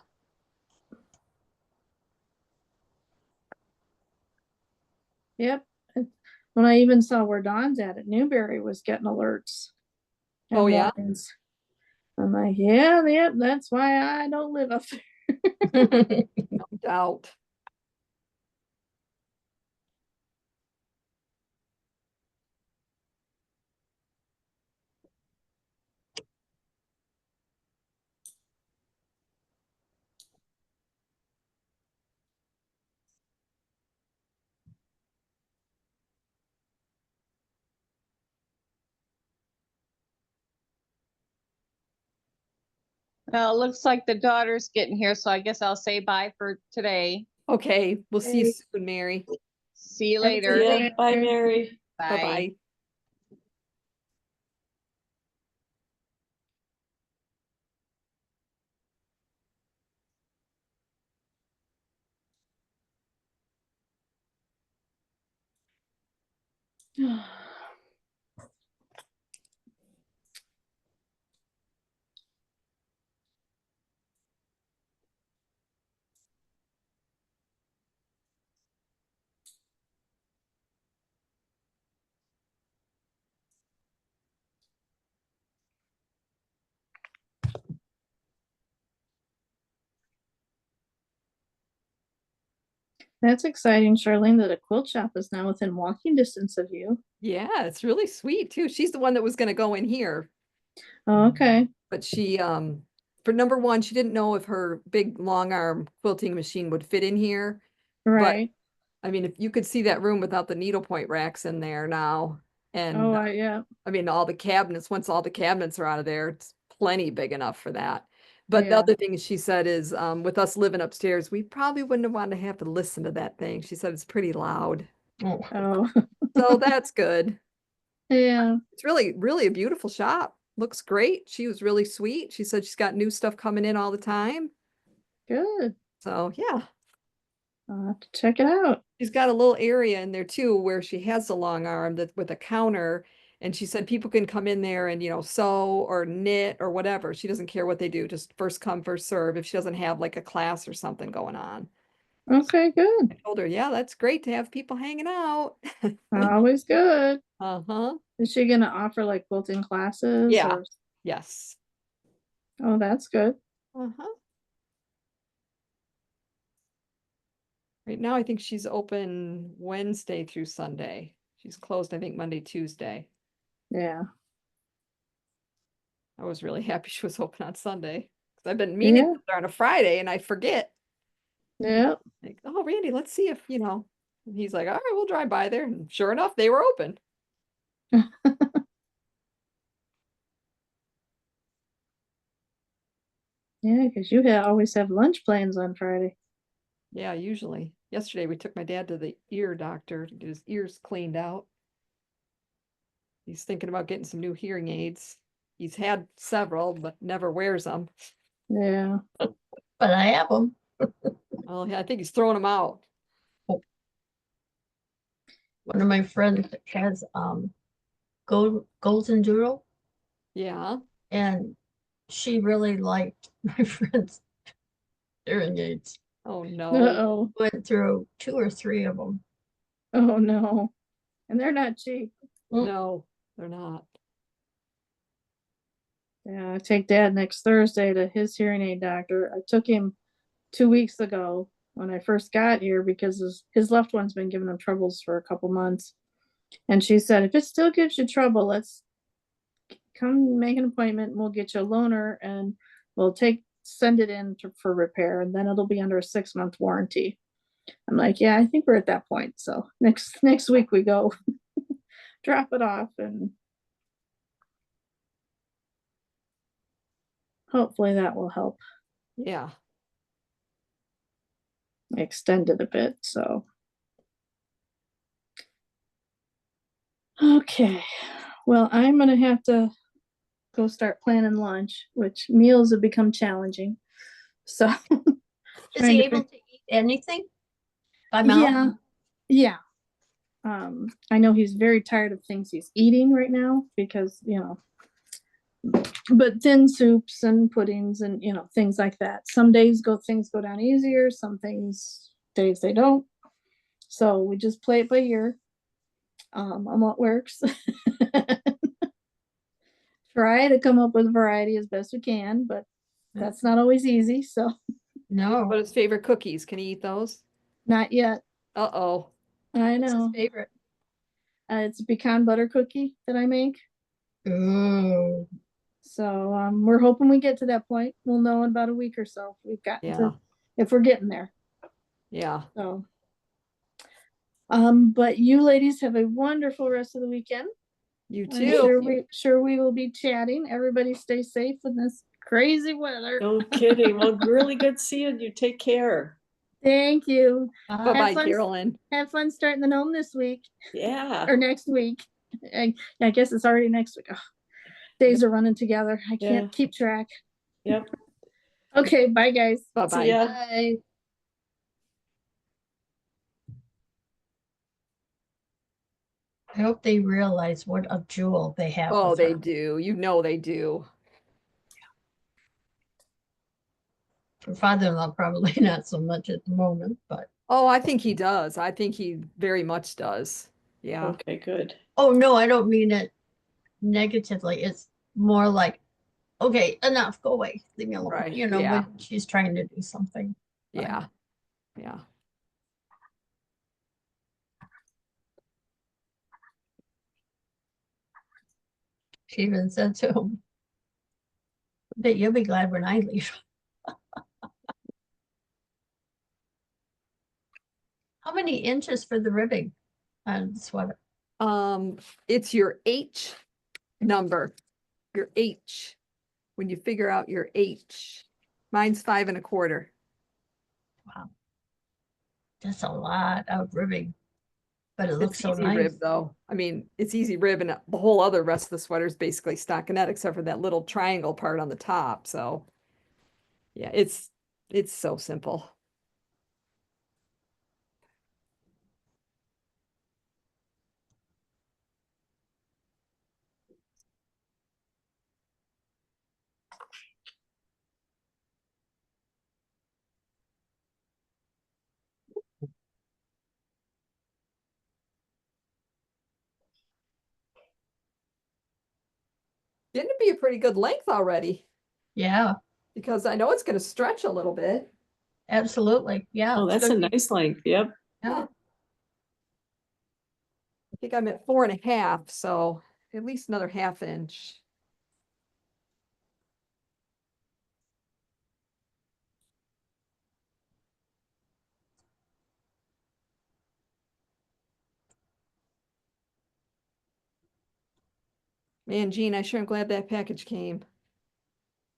Yep. When I even saw where Dawn's at Newberry was getting alerts. and Oh, yeah? warnings. I'm like, yeah, that's why I don't live up there. No doubt. Well, it looks like the daughter's getting here, so I guess I'll say bye for today. Okay. We'll see you Hey. soon, Mary. See you Have a later. good Yeah, day. bye, Mary. Bye. Bye-bye. That's exciting, Charlene, that a quilt shop is now within walking distance of you. Yeah, it's really sweet too. She's the one that was gonna go in here, Oh, okay. but she for number one, she didn't know if her big long arm quilting machine would fit in here. Right. I mean, if you could see that room without the needlepoint racks in there now. And Oh, yeah. I mean, all the cabinets, once all the cabinets are out of there, it's plenty big enough for that. But the Yeah. other thing she said is, with us living upstairs, we probably wouldn't have wanted to have to listen to that thing. She said it's pretty loud. Oh, Oh, So that's good. yeah. It's really, really a beautiful shop. Looks great. She was really sweet. She said she's got new stuff coming in all the time. Good. So yeah, I'll have to check it out. she's got a little area in there too where she has a long arm that with a counter. And she said people can come in there and, sew or knit or whatever. She doesn't care what they do, just first come, first serve if she doesn't have like a class or something going on. Okay, good. I told her, yeah, that's great to have people hanging out. Always good. Uh-huh. Is she gonna offer like quilting classes? Yeah. Or... Yes. Oh, that's good. Uh-huh. Right now, I think she's open Wednesday through Sunday. She's closed, I think, Monday, Tuesday. Yeah. I was really happy she was open on Sunday because I've been meaning Yeah. to there on a Friday and I forget. Yeah. Like, oh, Randy, let's see if, And he's like, all right, we'll drive by there. And sure enough, they were open. Yeah, because you always have lunch plans on Friday. Yeah, usually. Yesterday, we took my dad to the ear doctor to get his ears cleaned out. He's thinking about getting some new hearing aids. He's had several, but never wears them. Yeah. but I have them. Well, yeah, I think he's throwing them out. One of my friends has golden doodle, Yeah. and she really liked my friend's hearing aids. Oh, no. Uh-oh. Went through 2 or 3 of them. Oh, no. And they're not cheap. No, they're not. Yeah, I take Dad next Thursday to his hearing aid doctor. I took him 2 weeks ago when I first got here because his left one's been giving him troubles for a couple months. And she said, if it still gives you trouble, let's come make an appointment and we'll get you a loaner and we'll send it in for repair, and then it'll be under a 6-month warranty. I'm like, yeah, I think we're at that point. So next week we go drop it off, and hopefully that will help Yeah. extend it a bit. So okay, well, I'm gonna have to go start planning lunch, which meals have become challenging. So Is trying he to able fig- to eat anything? By mouth? yeah. I know he's very tired of things he's eating right now because, but thin soups and puddings and, things like that. Some days things go down easier, some days they don't. So we just play it by ear, on what works. Try to come up with variety as best we can, but that's not always easy. So No. What his favorite cookies? Can he eat those? not yet. Uh-oh. I What's his know. favorite? It's a pecan butter cookie that I make. Ooh. So we're hoping we get to that point. We'll know in about a week or so. We've got Yeah. if we're getting there. Yeah. So but you ladies have a wonderful rest of the weekend. You I'm too. sure we will be chatting. Everybody stay safe in this crazy weather. No kidding. Well, really good seeing you. Take care. Thank you. Bye-bye, fun. Carolyn. Have fun starting the gnome this week Yeah. or next week. I guess it's already next week. Ugh, days are running together. I can't keep track. Yep. Okay, bye guys. See Bye-bye. ya. Bye. I hope they realize what a jewel they have. Oh, with they her. do. You know they do. Her father-in-law probably not so much at the moment, but Oh, I think he does. I think he very much does. Yeah. Okay, good. oh no, I don't mean it negatively. It's more like, okay, enough, go away, leave me alone. Right, When she's trying to do something. Yeah. Yeah. She even said to him, "Bet you'll be glad when I leave." How many inches for the ribbing on the sweater? It's your H number. Your H. When you figure out your H. Mine's 5 1/4. Wow. That's a lot of ribbing, but it looks It's so easy nice. rib though. I mean, it's easy rib and the whole other rest of the sweater is basically stockinette except for that little triangle part on the top. So yeah, it's so simple. Getting to be a pretty good length already Yeah, because I know it's going to stretch a little bit. absolutely. Yeah. Oh, it's that's a gonna be- nice length. Yep. yeah. I think I'm at 4 1/2, so at least another 1/2 inch. Man, Jean, I sure am glad that package came.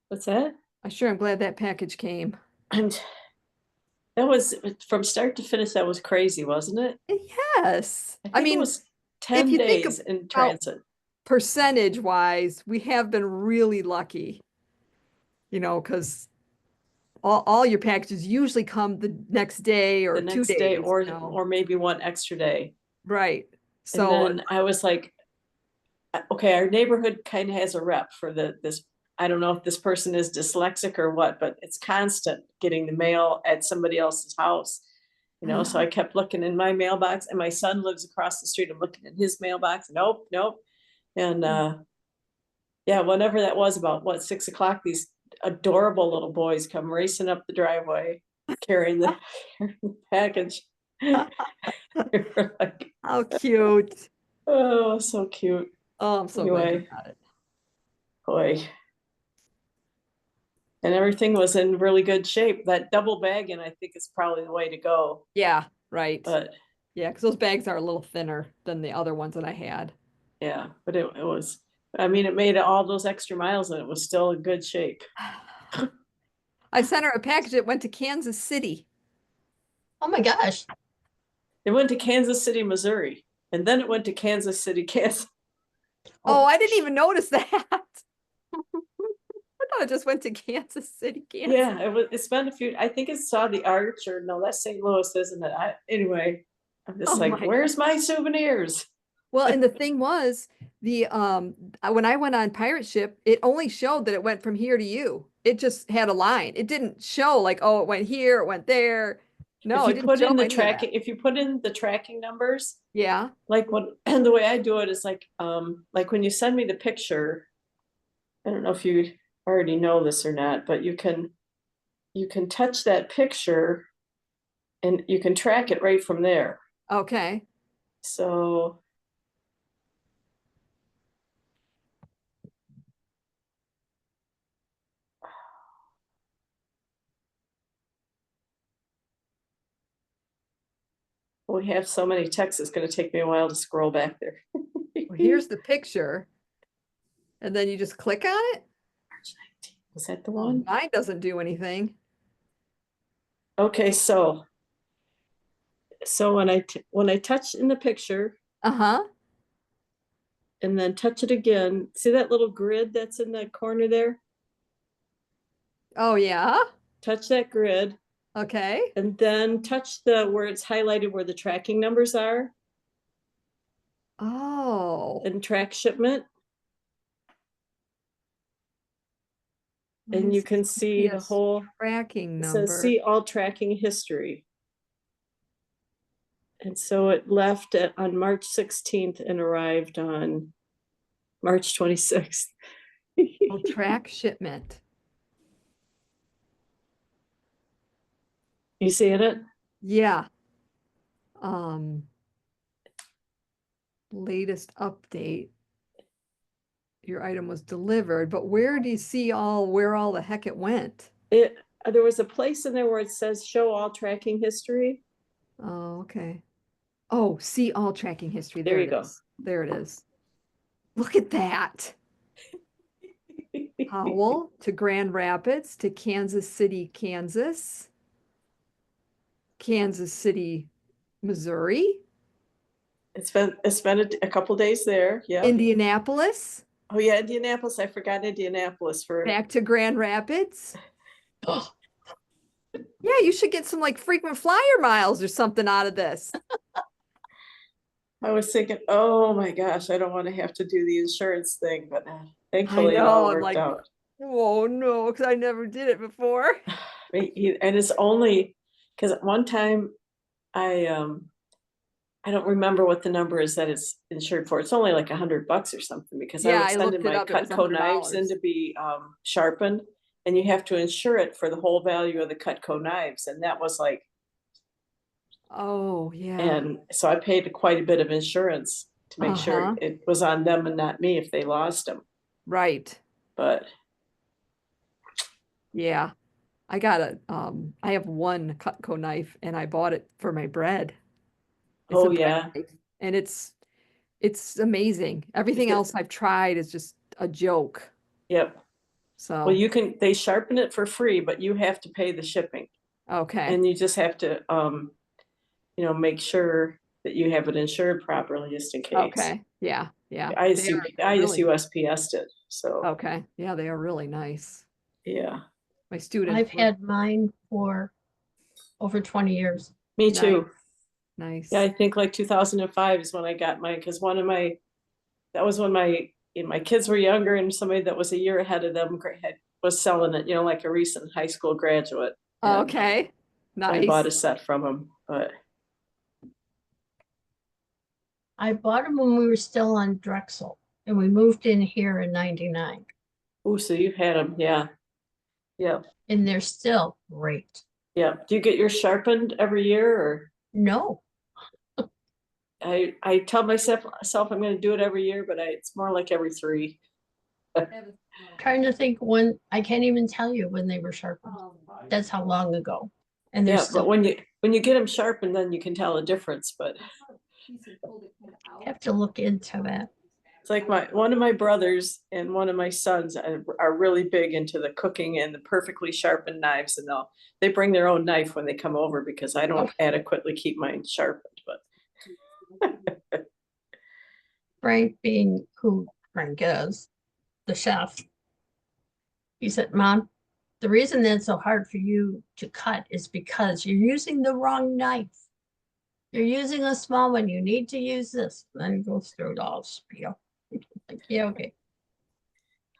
What's that? I sure am glad that package came. And that was from start to finish. That was crazy, wasn't it? Yes. I I think it mean, was 10 you think days in about- transit. percentage wise, we have been really lucky, because all your packages usually come the next day or The 2 next days, day, or maybe one extra day. right. And So then I was like, okay, our neighborhood kind of has a rep for this. I don't know if this person is dyslexic or what, but it's constant getting the mail at somebody else's house. You know, so I kept looking in my mailbox, and my son lives across the street. I'm looking in his mailbox. Nope, nope. And yeah, whenever that was, about what, 6 o'clock, these adorable little boys come racing up the driveway carrying the package. They were like, How cute. oh, so cute. Oh, I'm so glad you Anyway. got it. Boy. And everything was in really good shape. That double bagging, I think, is probably the way to go. Yeah, right. But Yeah, because those bags are a little thinner than the other ones that I had. yeah, but it was, I mean, it made all those extra miles and it was still in good shape. I sent her a package that went to Kansas City. Oh my gosh. It went to Kansas City, Missouri, and then it went to Kansas City, Kansas. Oh, I didn't even notice that. I thought it just went to Kansas City, Kansas. Yeah, it's been a few, I think it saw the Arch, or no, that's St. Louis, isn't it? Anyway, I'm just Oh like, my where's my souvenirs? Well, and the thing was, when I went on Pirate Ship, it only showed that it went from here to you. It just had a line. It didn't show like, oh, it went here, it went there. No, If it you didn't put show in the any of that. tracking, if you put in the tracking numbers, Yeah. like what, and the way I do it is like when you send me the picture, I don't know if you already know this or not, but you can touch that picture and you can track it right from there. Okay. So we have so many texts, it's going to take me a while to scroll back there. Well, here's the picture. And then you just click on it. March 19th. Was that the Well, one? mine doesn't do anything. Okay, so when I touch in the picture Uh-huh. and then touch it again, see that little grid that's in that corner there? Oh, yeah. Touch that grid Okay. and then touch where it's highlighted where the tracking numbers are Oh. and track shipment. And you can see the USPS whole tracking It number. says see all tracking history. And so it left on March 16th and arrived on March 26th. Oh, track shipment. You seeing it? Yeah. Latest update. Your item was delivered, but where do you see where all the heck it went? There was a place in there where it says show all tracking history. Oh, okay. Oh, see all tracking history. There There you it go. is. There it is. Look at that. Howell to Grand Rapids to Kansas City, Kansas. Kansas City, Missouri. It's been a couple days there. Yeah. Indianapolis. Oh yeah, Indianapolis. I forgot Indianapolis for Back to Grand Rapids. Yeah, you should get some like frequent flyer miles or something out of this. I was thinking, oh my gosh, I don't want to have to do the insurance thing, but thankfully it all worked out. Oh no, because I never did it before. And it's only because at one time I don't remember what the number is that it's insured for. It's only like $100 or something because I Yeah, was I sending looked it my up, it was Cutco knives in $100. to be sharpened, and you have to insure it for the whole value of the Cutco knives, and that was like, Oh, yeah. and so I paid quite a bit of insurance to make sure it was on them and not me if they lost them. Right. But Yeah. I got I have one Cutco knife and I bought it for my bread. It's a oh bread yeah, knife, and it's amazing. Everything it- else I've tried is just a joke. yep. So, Well, they sharpen it for free, but you have to pay the shipping, okay. and you just have to make sure that you have it insured properly just in case. Okay. Yeah. Yeah. I They are just really- USPS'd it, so Okay. Yeah, they are really nice. yeah. My students. I've had mine for over 20 years. Me Nice. too. Nice. Yeah, I think like 2005 is when I got mine, because that was when my kids were younger, and somebody that was a year ahead of them was selling it, like a recent high school graduate. And Okay. so I bought a Nice. set from him, but I bought them when we were still on Drexel and we moved in here in 99 oh, so you've had them, yeah. Yeah, and they're still great. yeah. Do you get yours sharpened every year or? No, I tell myself I'm gonna do it every year, but it's more like every 3. trying to think when, I can't even tell you when they were sharpened. That's how long ago. And they're Yeah, but still, when you get them sharpened, then you can tell a difference, but I have to look into that. it's like one of my brothers and one of my sons are really big into the cooking and the perfectly sharpened knives, and they bring their own knife when they come over because I don't adequately keep mine sharpened, but Frank being who Frank is, the chef. He said, Mom, the reason that's so hard for you to cut is because you're using the wrong knife. You're using a small one. You need to use this. Then he goes through it all spiel. Like, yeah, okay.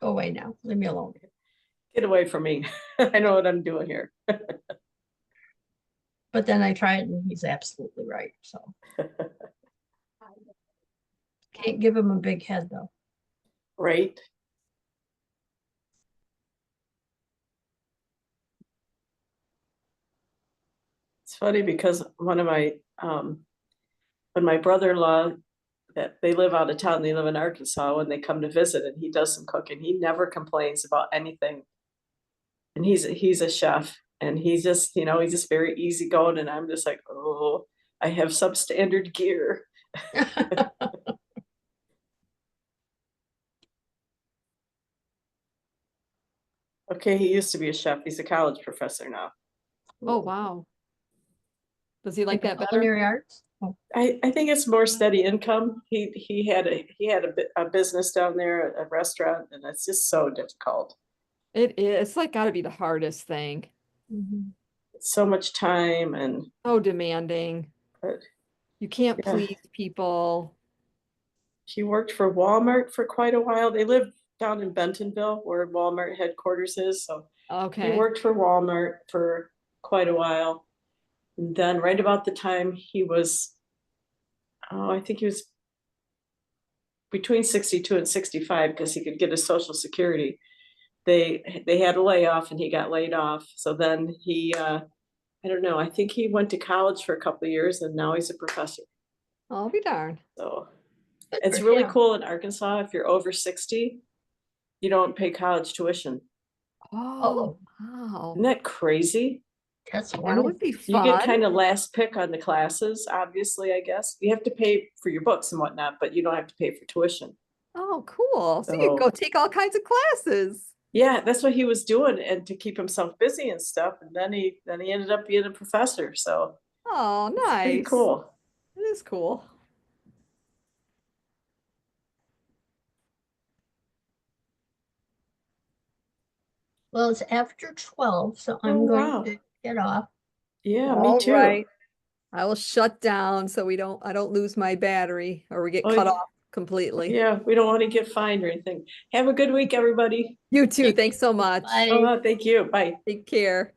Go away now. Leave me alone. get away from me. I know what I'm doing here. But then I try it and he's absolutely right. So can't give him a big head though. Right? It's funny because one of my when my brother-in-law that they live out of town, they live in Arkansas, when they come to visit and he does some cooking, he never complains about anything. And he's a chef and he's just, he's just very easygoing and I'm just like, oh, I have substandard gear. Okay, he used to be a chef. He's a college professor now. Oh, wow. Does he like that better? Culinary arts? Oh, I think it's more steady income. He had a business down there, a restaurant, and it's just so difficult. It is. It's like gotta be the hardest thing. mhm. It's so much time and So demanding. but You can't yeah. please people. He worked for Walmart for quite a while. They lived down in Bentonville where Walmart headquarters is. So he Okay. worked for Walmart for quite a while. And then right about the time he was, I think he was between 62 and 65 because he could get his Social Security. They had a layoff and he got laid off. So then he, I don't know, I think he went to college for a couple of years and now he's a professor. I'll be darned. So Good it's for really him. cool in Arkansas. If you're over 60, you don't pay college tuition. Oh, wow. Isn't that crazy? That's That wonderful. would be You get fun. kind of last pick on the classes, obviously, I guess. You have to pay for your books and whatnot, but you don't have to pay for tuition. Oh, cool. So you can go So take all kinds of classes. yeah, that's what he was doing and to keep himself busy and stuff. And then he ended up being a professor. So Oh, it's pretty nice. cool. It is cool. Well, it's after 12, so Oh, I'm going wow. to get off. Yeah, me All too. right. I will shut down so I don't lose my battery or we get Oh, cut off completely. yeah, we don't want to get fined or anything. Have a good week, everybody. You too. You Thanks so much. Bye. Oh, thank you. Bye. Take care.